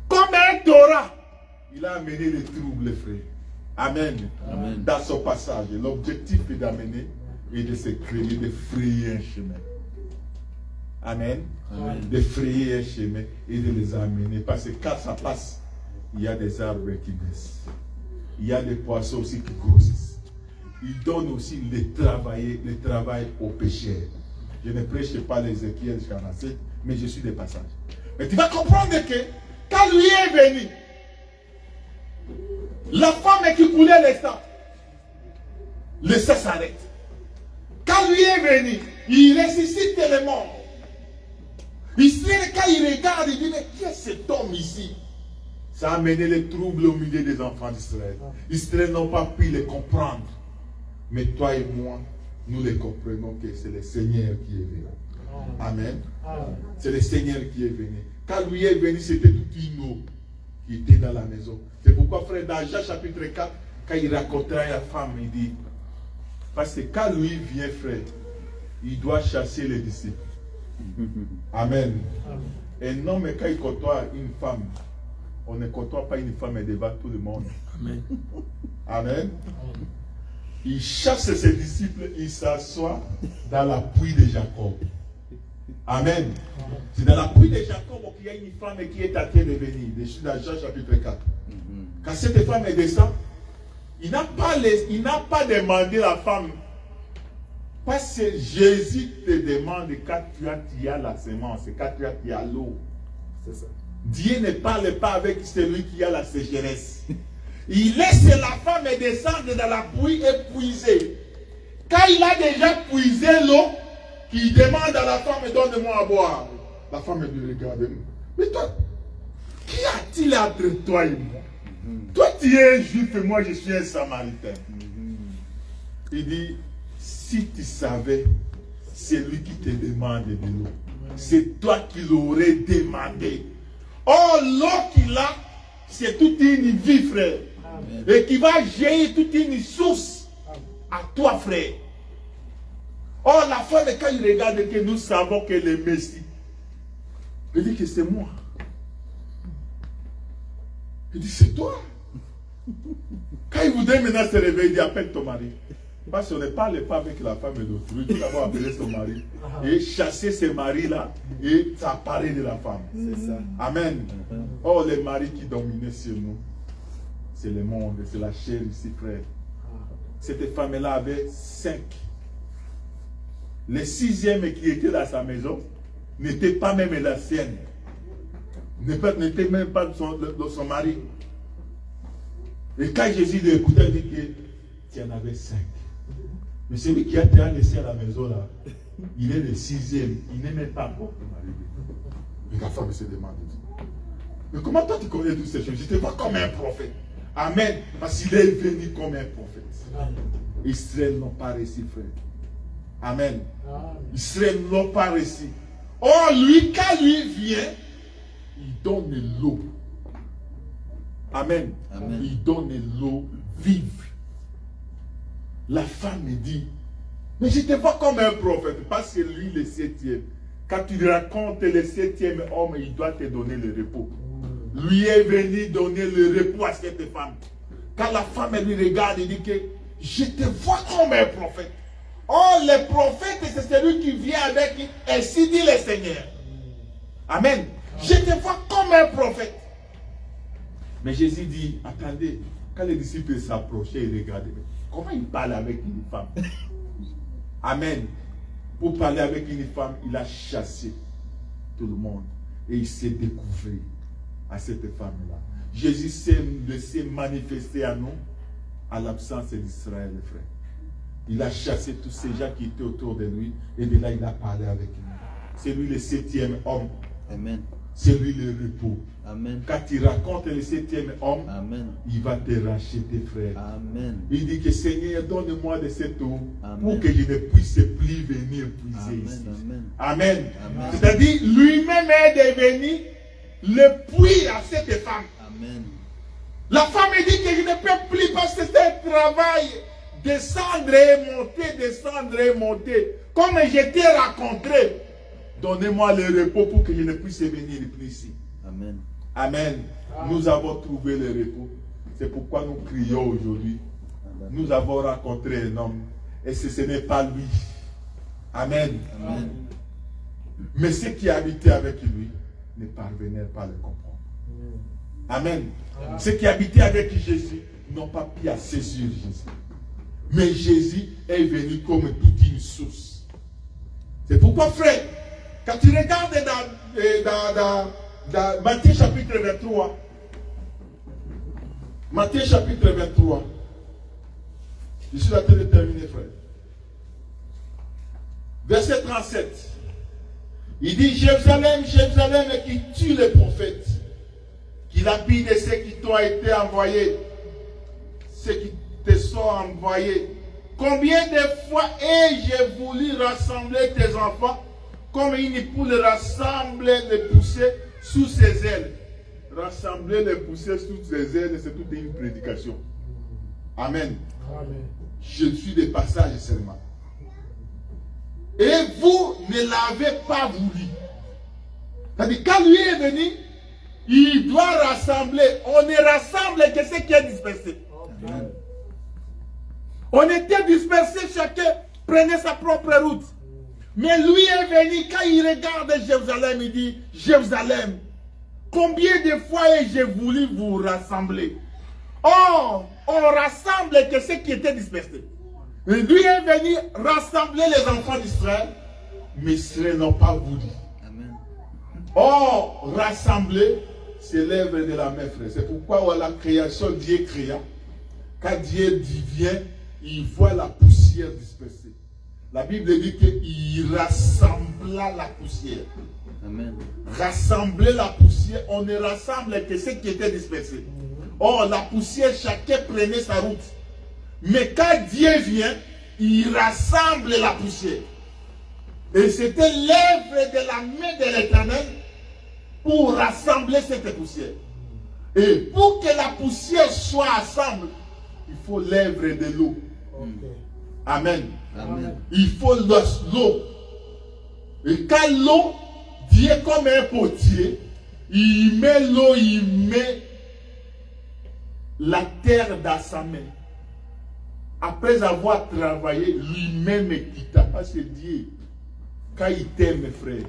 Comme un Torah, il a amené les troubles, frère. Amen. Amen. Dans son passage, l'objectif est d'amener et de se créer, de frayer un chemin. Amen. Amen. De frayer un chemin et de les amener. Parce que quand ça passe, il y a des arbres qui baissent. Il y a des poissons aussi qui grossissent. Il donne aussi le travail aux pécheurs. Je ne prêche pas l'Ézéchiel 47, mais je suis des passages. Mais tu vas comprendre que quand lui est venu, la femme qui coulait le sang s'arrête. Quand lui est venu, il ressuscite les morts. Israël, quand il regarde, il dit, mais qui est cet homme ici? Ça a amené les troubles au milieu des enfants d'Israël. Israël n'ont pas pu les comprendre. Mais toi et moi, nous les comprenons que c'est le Seigneur qui est venu. Amen. C'est le Seigneur qui est venu. Quand lui est venu, c'était toute une eau qui était dans la maison. C'est pourquoi, frère, dans Jean chapitre 4, quand il racontera à la femme, il dit, parce que quand lui vient, frère, il doit chasser les disciples. Amen. Un homme, quand il côtoie une femme, on ne côtoie pas une femme devant tout le monde. Amen. Amen. Il chasse ses disciples, il s'assoit dans la pluie de Jacob. Amen. C'est dans la pluie de Jacob qu'il y a une femme qui est en train de venir. Je suis dans Jean chapitre 4. Quand cette femme descend, il n'a pas demandé à la femme. Parce que Jésus te demande quand tu as la semence, quand tu as l'eau. C'est ça. Dieu ne parle pas avec celui qui a la sécheresse. Il laisse la femme descendre dans la pluie et puiser. Quand il a déjà puisé l'eau, il demande à la femme, donne-moi à boire. La femme lui regarde. Mais toi, qui a-t-il entre toi et moi? Toi tu es un juif et moi je suis un samaritain. Il dit, si tu savais, c'est lui qui te demande de l'eau. C'est toi qui l'aurais demandé. Oh, l'eau qu'il a, c'est toute une vie, frère. Amen. Et qui va jaillir toute une source à toi, frère. Oh, la femme, quand il regarde que nous savons que le Messie, il dit que c'est moi. Il dit, c'est toi. Quand il voudrait maintenant se réveiller, il dit, appelle ton mari. Parce qu'on ne parle pas avec la femme d'autrui. Il faut d'abord appeler son mari et chasser ce mari-là et s'apparer de la femme. C'est ça. Amen. Oh, les maris qui dominaient sur nous, c'est le monde, c'est la chair ici, frère. Cette femme-là avait 5. Le 6e qui était dans sa maison n'était pas même la sienne. N'était même pas de son mari. Et quand Jésus l'écoutait, il dit qu'il y en avait 5. Mais celui qui a été laissé à la maison là, il est le 6e. Il n'est même pas encore marié. Et la femme se demande, mais comment toi tu connais toutes ces choses? Je te vois comme un prophète. Amen. Parce qu'il est venu comme un prophète. Israël n'a pas réussi, frère. Amen. Israël n'a pas réussi. Oh, lui, quand lui vient, il donne l'eau. Amen. Amen. Il donne l'eau vive. La femme me dit, mais je te vois comme un prophète, parce que lui, le 7e, quand tu racontes le 7e homme, il doit te donner le repos. Lui est venu donner le repos à cette femme. Quand la femme lui regarde, il dit que je te vois comme un prophète. Oh, le prophète, c'est celui qui vient avec, ainsi dit le Seigneur. Amen. Je te vois comme un prophète. Mais Jésus dit, attendez, quand les disciples s'approchaient, ils regardaient. Comment il parle avec une femme? Amen. Pour parler avec une femme, il a chassé tout le monde. Et il s'est découvert à cette femme-là. Jésus s'est laissé manifester à nous à l'absence d'Israël, frère. Il a chassé tous ces gens qui étaient autour de lui. Et de là, il a parlé avec lui. C'est lui le 7e homme. Amen. C'est lui le repos. Amen. Quand il raconte le 7e homme, Amen. il va te racheter, frère. Amen. Il dit que Seigneur, donne-moi de cette eau Amen. pour que je ne puisse plus venir puiser Amen. ici. Amen. Amen. Amen. C'est-à-dire, lui-même est devenu le puits à cette femme. Amen. La femme dit que je ne peux plus parce que c'est un travail. Descendre et monter, descendre et monter. Comme je t'ai raconté, donnez-moi le repos pour que je ne puisse venir plus ici. Amen. Amen. Nous avons trouvé le repos. C'est pourquoi nous crions aujourd'hui. Nous avons rencontré un homme et ce n'est pas lui. Amen. Amen. Mais ceux qui habitaient avec lui ne parvenaient pas à le comprendre. Amen. Ceux qui habitaient avec Jésus n'ont pas pu saisir Jésus. Mais Jésus est venu comme toute une source. C'est pourquoi, frère, quand tu regardes dans Matthieu chapitre 23, Matthieu chapitre 23, je suis en train de terminer, frère. Verset 37. Il dit, Jérusalem, Jérusalem, qui tue les prophètes, qui lapide ceux qui t'ont été envoyés, ceux qui te sont envoyés. Combien de fois ai-je voulu rassembler tes enfants comme une poule rassemble les poussées sous ses ailes. Rassembler les poussées sous ses ailes, c'est toute une prédication. Amen. Amen. Je suis de passage seulement. Et vous ne l'avez pas voulu. C'est-à-dire, quand lui est venu, il doit rassembler. On ne rassemble que ce qui est dispersé. Amen. On était dispersés, chacun prenait sa propre route. Mais lui est venu, quand il regarde Jérusalem, il dit, Jérusalem, combien de fois ai-je voulu vous rassembler? Oh, on rassemble que ceux qui étaient dispersés. Et lui est venu rassembler les enfants d'Israël, mais Israël n'ont pas voulu. Amen. Oh, rassembler, c'est l'œuvre de la main, frère. C'est pourquoi à la création, Dieu créa. Quand Dieu vient, il voit la poussière dispersée. La Bible dit qu'il rassembla la poussière. Amen. Rassembler la poussière, on ne rassemble que ceux qui étaient dispersés. Or, la poussière, chacun prenait sa route. Mais quand Dieu vient, il rassemble la poussière. Et c'était l'œuvre de la main de l'Éternel pour rassembler cette poussière. Et pour que la poussière soit assemblée, il faut l'œuvre de l'eau. Amen. Amen. Il faut l'eau. Et quand l'eau, Dieu comme un potier, il met l'eau, il met la terre dans sa main. Après avoir travaillé, lui-même quitta. Parce que Dieu, quand il t'aime, frère,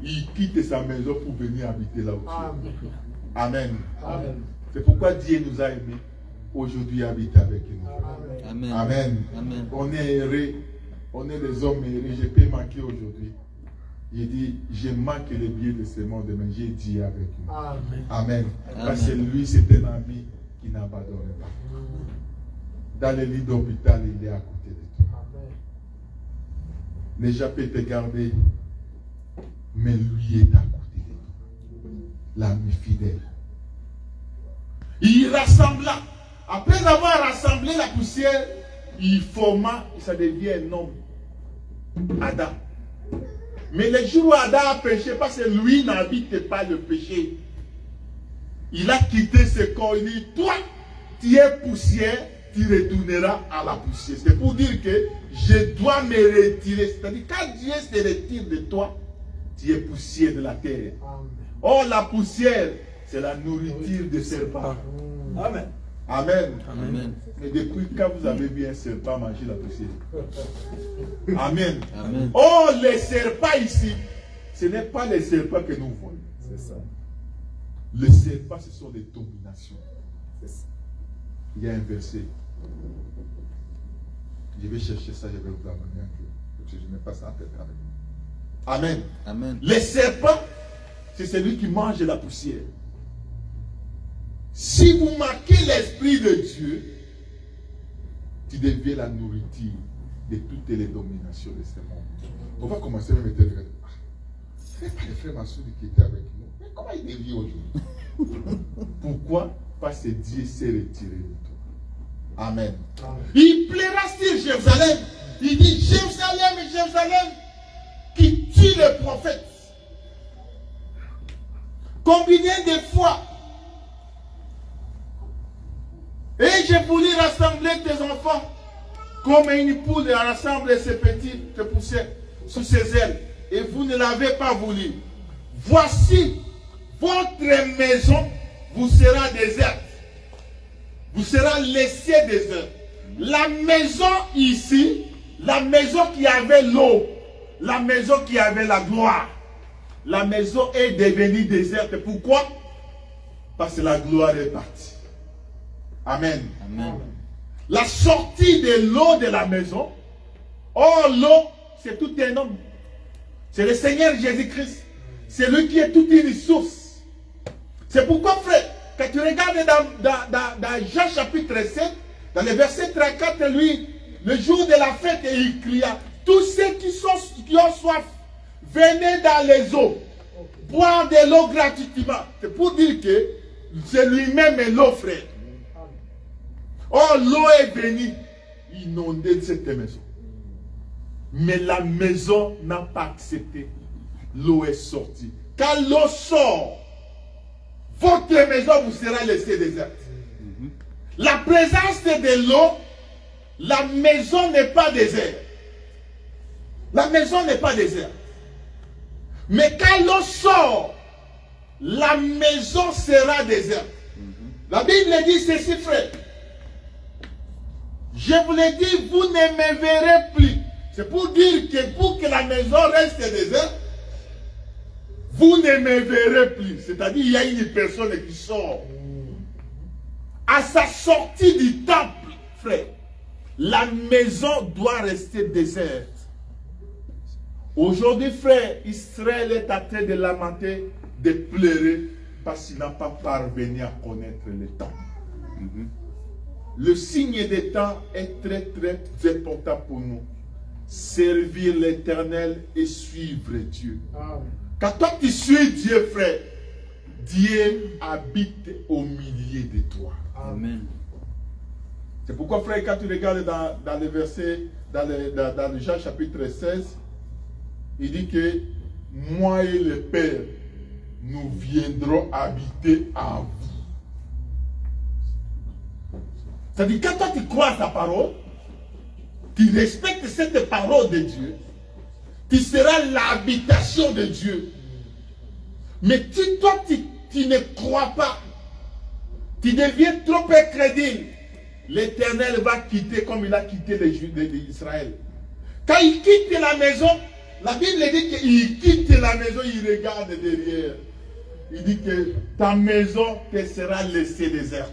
il quitte sa maison pour venir habiter là où tu es. Amen. Amen. C'est pourquoi Dieu nous a aimés. Aujourd'hui, habite avec nous. Amen. Amen. Amen. On est heureux. On est des hommes heureux. Je peux manquer aujourd'hui. J'ai dit, je manque les billets de ce monde, mais j'ai dit avec nous. Amen. Amen. Parce que Amen. lui, c'est un ami qui n'abandonne pas. Dans le lit d'hôpital, il est à côté de toi. Amen. Les gens peuvent te garder, mais lui est à côté de toi. L'ami fidèle. Il rassembla. Après avoir rassemblé la poussière, il forma, ça devient un homme. Adam. Mais le jour où Adam a péché, parce que lui n'habite pas le péché, il a quitté ce corps. Il dit, toi, tu es poussière, tu retourneras à la poussière. C'est pour dire que je dois me retirer. C'est-à-dire, quand Dieu se retire de toi, tu es poussière de la terre. Or, la poussière, c'est la nourriture des serpents. Amen. Amen. Amen. Mais depuis quand vous avez vu un serpent manger la poussière? Amen. Amen. Oh, les serpents ici, ce n'est pas les serpents que nous voyons. C'est ça. Les serpents, ce sont des dominations. C'est ça. Il y a un verset. Je vais chercher ça, je vais vous amener un peu. Parce que je n'ai pas ça en tête avec moi. Amen. Amen. Les serpents, c'est celui qui mange la poussière. Si vous marquez l'Esprit de Dieu, tu deviens la nourriture de toutes les dominations de ce monde. On va commencer à mettre des... Ce n'est pas le frère Massoudi qui était avec nous. Mais comment il est vieux aujourd'hui? Pourquoi? Parce que Dieu s'est retiré de toi. Amen. Il plaira sur Jérusalem. Il dit Jérusalem, Jérusalem, qui tue les prophètes. Combien de fois? Et j'ai voulu rassembler tes enfants comme une poule rassemble ses petites poussées sous ses ailes. Et vous ne l'avez pas voulu. Voici, votre maison vous sera déserte. Vous sera laissée déserte. La maison ici, la maison qui avait l'eau, la maison qui avait la gloire, la maison est devenue déserte. Pourquoi? Parce que la gloire est partie. Amen. Amen. La sortie de l'eau de la maison. Or, l'eau, c'est tout un homme. C'est le Seigneur Jésus-Christ. C'est lui qui est toute une source. C'est pourquoi, frère, quand tu regardes dans Jean chapitre 7, dans le verset 34, lui, le jour de la fête, il cria, tous ceux qui ont soif, venez dans les eaux, boire de l'eau gratuitement. C'est pour dire que c'est lui-même l'eau, frère. Oh, l'eau est venue inonder cette maison. Mais la maison n'a pas accepté. L'eau est sortie. Quand l'eau sort, votre maison vous sera laissée déserte. La présence de l'eau, la maison n'est pas déserte. La maison n'est pas déserte. Mais quand l'eau sort, la maison sera déserte. La Bible dit ceci, frère. Je vous l'ai dit, vous ne me verrez plus. C'est pour dire que pour que la maison reste déserte, vous ne me verrez plus. C'est-à-dire, il y a une personne qui sort. À sa sortie du temple, frère, la maison doit rester déserte. Aujourd'hui, frère, Israël est en train de lamenter, de pleurer, parce qu'il n'a pas parvenu à connaître le temps. Le signe des temps est très très important pour nous. Servir l'Éternel et suivre Dieu. Quand toi tu suis Dieu, frère, Dieu habite au milieu de toi. Amen. C'est pourquoi, frère, quand tu regardes dans les versets, dans le Jean chapitre 16, il dit que moi et le Père, nous viendrons habiter en vous. C'est-à-dire, quand toi tu crois à ta parole, tu respectes cette parole de Dieu, tu seras l'habitation de Dieu. Mais si toi tu ne crois pas, tu deviens trop incrédule, l'Éternel va quitter comme il a quitté les Juifs d'Israël. Quand il quitte la maison, la Bible dit qu'il quitte la maison, il regarde derrière. Il dit que ta maison te sera laissée déserte.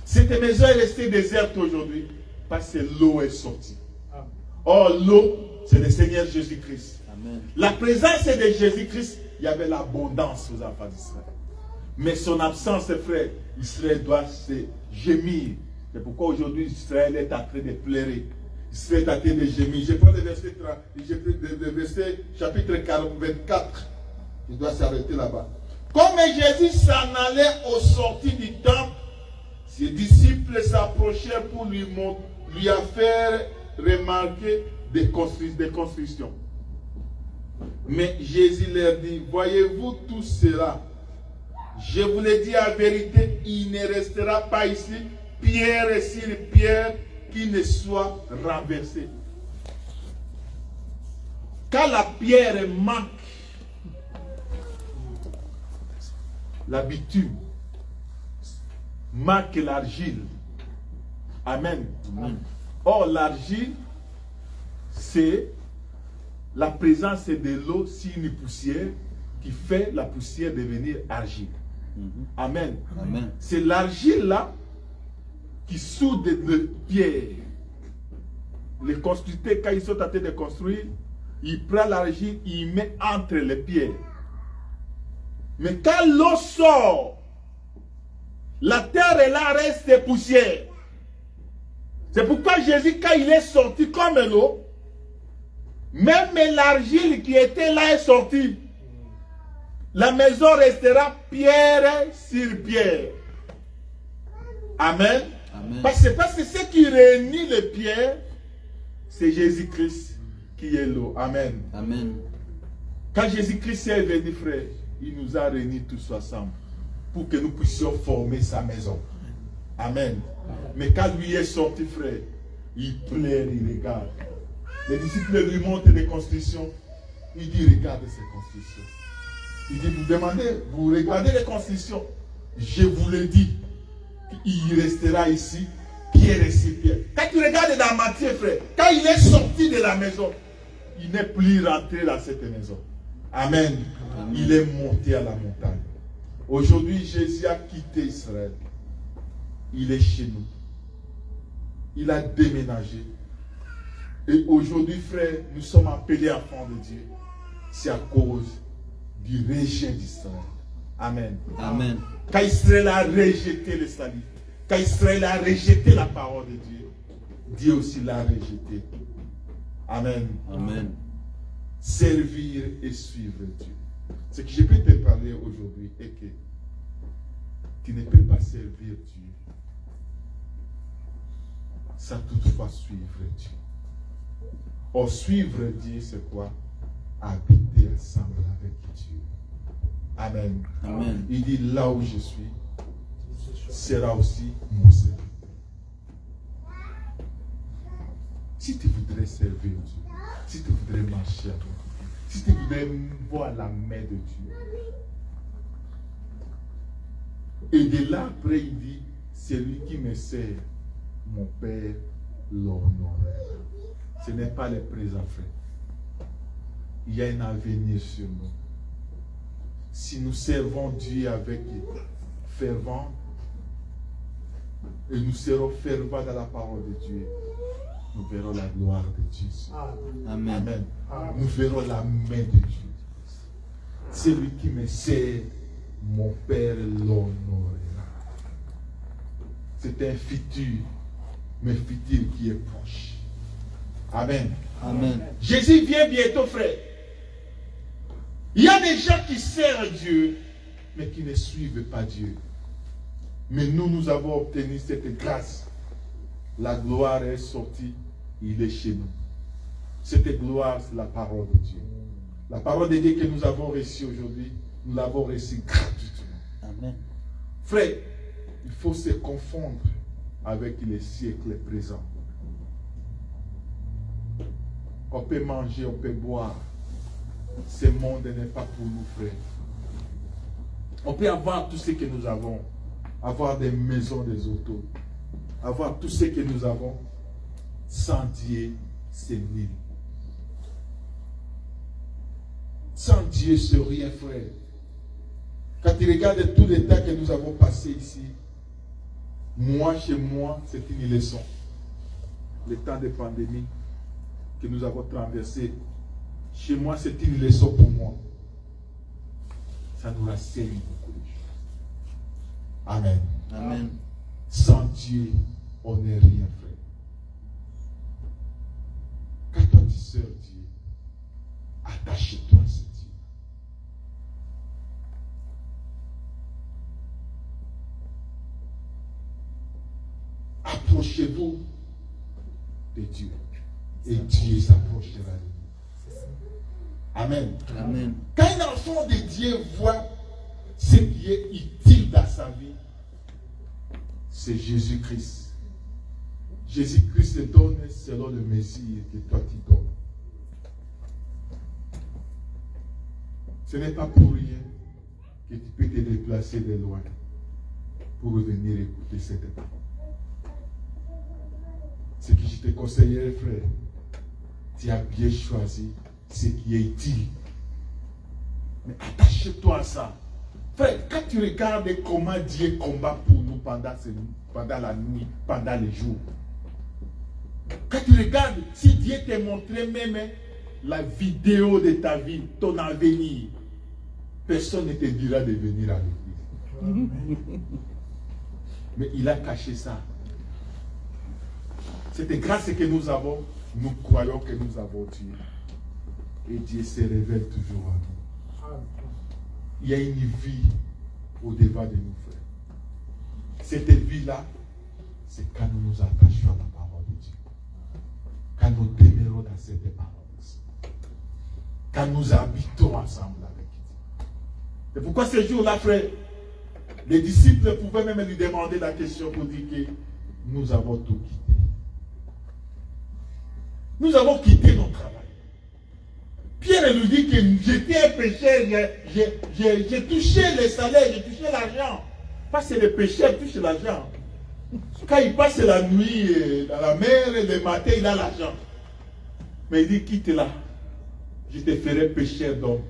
Cette maison est restée déserte aujourd'hui parce que l'eau est sortie. Or, l'eau, c'est le Seigneur Jésus-Christ. La présence de Jésus-Christ, il y avait l'abondance aux enfants d'Israël. Mais son absence, frère, Israël doit se gémir. C'est pourquoi aujourd'hui, Israël est en train de pleurer. Israël est en train de gémir. Je prends le verset chapitre 24. Il doit s'arrêter là-bas. Comme Jésus s'en allait au sortir du temple, ses disciples s'approchèrent pour lui faire remarquer des constructions. Mais Jésus leur dit, voyez-vous tout cela? Je vous le dis en vérité, il ne restera pas ici pierre sur pierre qui ne soit renversée. Quand la pierre manque, la bitume manque l'argile. Amen. Amen. Or, l'argile, c'est la présence de l'eau sur une poussière qui fait la poussière devenir argile. Amen. Amen. C'est l'argile là qui soude les pierres. Les constructeurs, quand ils sont en train de construire, ils prennent l'argile, ils mettent entre les pierres. Mais quand l'eau sort, la terre là reste poussière. C'est pourquoi Jésus, quand il est sorti comme l'eau, même l'argile qui était là est sortie. La maison restera pierre sur pierre. Amen. Amen. Parce que ce qui réunit les pierres, c'est Jésus-Christ qui est l'eau. Amen. Amen. Quand Jésus-Christ est venu, frère, il nous a réunis tous ensemble pour que nous puissions former sa maison. Amen. Mais quand lui est sorti, frère, il pleure, il regarde. Les disciples lui montrent des constructions. Il dit, regardez ces constructions. Il dit, vous regardez les constructions. Je vous le dis, il restera ici, pierre et sur pierre. Quand tu regardes dans Matthieu, frère, quand il est sorti de la maison, il n'est plus rentré dans cette maison. Amen. Amen. Il est monté à la montagne. Aujourd'hui, Jésus a quitté Israël. Il est chez nous. Il a déménagé. Et aujourd'hui, frère, nous sommes appelés enfants de Dieu. C'est à cause du rejet d'Israël. Amen. Amen. Quand Israël a rejeté le salut, quand Israël a rejeté la parole de Dieu, Dieu aussi l'a rejeté. Amen. Amen. Servir et suivre Dieu. Ce que je peux te parler aujourd'hui est que tu ne peux pas servir Dieu sans toutefois suivre Dieu. Or, suivre Dieu, c'est quoi? Habiter ensemble avec Dieu. Amen. Amen. Il dit, là où je suis, sera aussi mon serviteur. Si tu voudrais servir Dieu, si tu voudrais marcher avec Dieu, si tu voudrais voir la main de Dieu. Et de là, après, il dit, celui qui me sert, mon Père l'honore. Ce n'est pas les présents, frère. Il y a un avenir sur nous. Si nous servons Dieu avec fervent, et nous serons fervents dans la parole de Dieu, nous verrons la gloire de Dieu. Amen. Amen. Nous verrons la main de Dieu. Celui qui me sert, mon Père l'honorera. C'est un futur, mais futur qui est proche. Amen. Amen. Jésus vient bientôt, frère. Il y a des gens qui servent Dieu, mais qui ne suivent pas Dieu. Mais nous avons obtenu cette grâce. La gloire est sortie, il est chez nous. Cette gloire, c'est la parole de Dieu. La parole de Dieu que nous avons reçue aujourd'hui, nous l'avons reçue gratuitement. Amen. Frère, il faut se confondre avec les siècles présents. On peut manger, on peut boire. Ce monde n'est pas pour nous, frère. On peut avoir tout ce que nous avons. Avoir des maisons, des autos. Avoir tout ce que nous avons. Sans Dieu, c'est nul. Sans Dieu, c'est rien, frère. Quand tu regardes tout le temps que nous avons passé ici, moi, chez moi, c'est une leçon. Le temps de pandémie que nous avons traversé, chez moi, c'est une leçon pour moi. Ça nous renseigne beaucoup de choses. Amen. Amen. Sans Dieu, on n'est rien, frère. Quand toi tu sers Dieu, attache-toi à ce Dieu. Approchez-vous de Dieu. Et Dieu s'approchera de vous. Amen. Amen. Quand un enfant de Dieu voit ce qui est utile dans sa vie, c'est Jésus-Christ. Jésus-Christ te donne selon le Messie que toi tu donnes. Ce n'est pas pour rien que tu peux te déplacer de loin pour venir écouter cette parole. Ce que je te conseillerais, frère, tu as bien choisi ce qui est utile. Mais attache-toi à ça. Frère, quand tu regardes comment Dieu combat pour nous pendant la nuit, pendant les jours. Quand tu regardes, si Dieu t'a montré même la vidéo de ta vie, ton avenir, personne ne te dira de venir à l'église. Mais il a caché ça. Cette grâce que nous avons, nous croyons que nous avons Dieu. Et Dieu se révèle toujours à nous. Il y a une vie au-devant de nous, frères. Cette vie-là, c'est quand nous nous attachons à la parole de Dieu. Quand nous demeurons dans cette parole. Quand nous habitons ensemble avec Dieu. C'est pourquoi ce jour-là, frère, les disciples pouvaient même lui demander la question pour dire que nous avons tout quitté. Nous avons quitté notre travail. Pierre lui dit que j'étais un pécheur, j'ai touché le salaire, j'ai touché l'argent. Parce que le pécheur touche l'argent. Quand il passe la nuit dans la mer, et le matin, il a l'argent. Mais il dit, quitte-la. Je te ferai pécheur d'homme.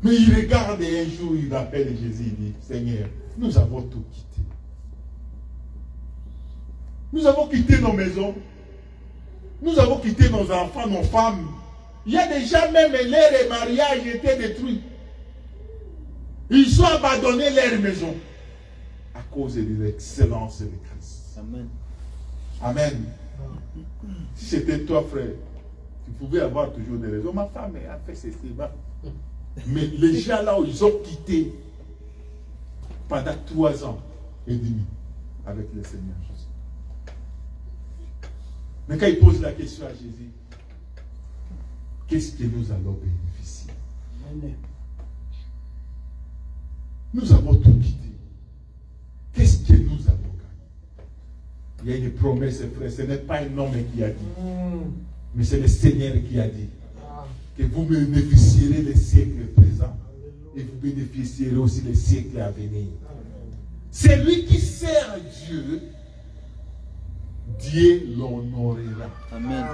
Mais il regarde et un jour, il appelle Jésus, il dit, Seigneur, nous avons tout quitté. Nous avons quitté nos maisons. Nous avons quitté nos enfants, nos femmes. Il y a déjà même leur mariage était détruit. Ils ont abandonné leur maison à cause de l'excellence de Christ. Amen. Amen. Si c'était toi, frère, tu pouvais avoir toujours des raisons. Ma femme a fait ceci. Mais les gens là où ils ont quitté pendant 3 ans et demi avec le Seigneur Jésus. Mais quand il pose la question à Jésus, qu'est-ce que nous allons bénéficier? Nous avons tout quitté. Qu'est-ce que nous avons gagné? Il y a une promesse, frère. Ce n'est pas un homme qui a dit, mais c'est le Seigneur qui a dit que vous bénéficierez les siècles présents et vous bénéficierez aussi les siècles à venir. C'est lui qui sert Dieu. Dieu l'honorera. Amen.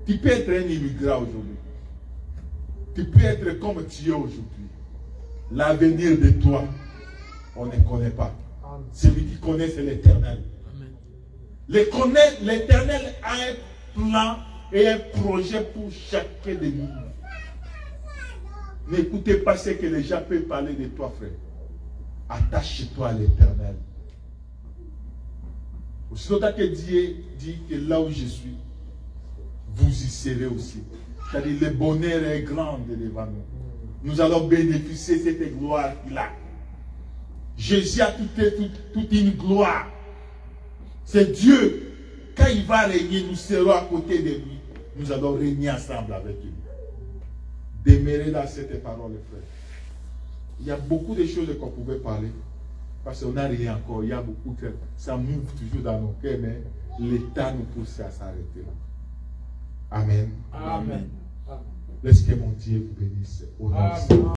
Tu peux être un immigrant aujourd'hui. Tu peux être comme tu es aujourd'hui. L'avenir de toi, on ne connaît pas. Celui qui connaît, c'est l'Éternel. L'Éternel a un plan et un projet pour chacun de nous. N'écoutez pas ce que les gens peuvent parler de toi, frère. Attache-toi à l'Éternel. Aussitôt que Dieu dit que là où je suis, vous y serez aussi. C'est-à-dire le bonheur est grand devant nous. Nous allons bénéficier de cette gloire qu'il a. Jésus a toute une gloire. C'est Dieu. Quand il va régner, nous serons à côté de lui. Nous allons régner ensemble avec lui. Demeurez dans cette parole, frère. Il y a beaucoup de choses qu'on pouvait parler. Parce qu'on n'a rien encore. Il y a beaucoup de... Ça mouve toujours dans nos cœurs, mais l'État nous pousse à s'arrêter là. Amen. Amen. Laisse que mon Dieu vous bénisse. Au nom de Jésus.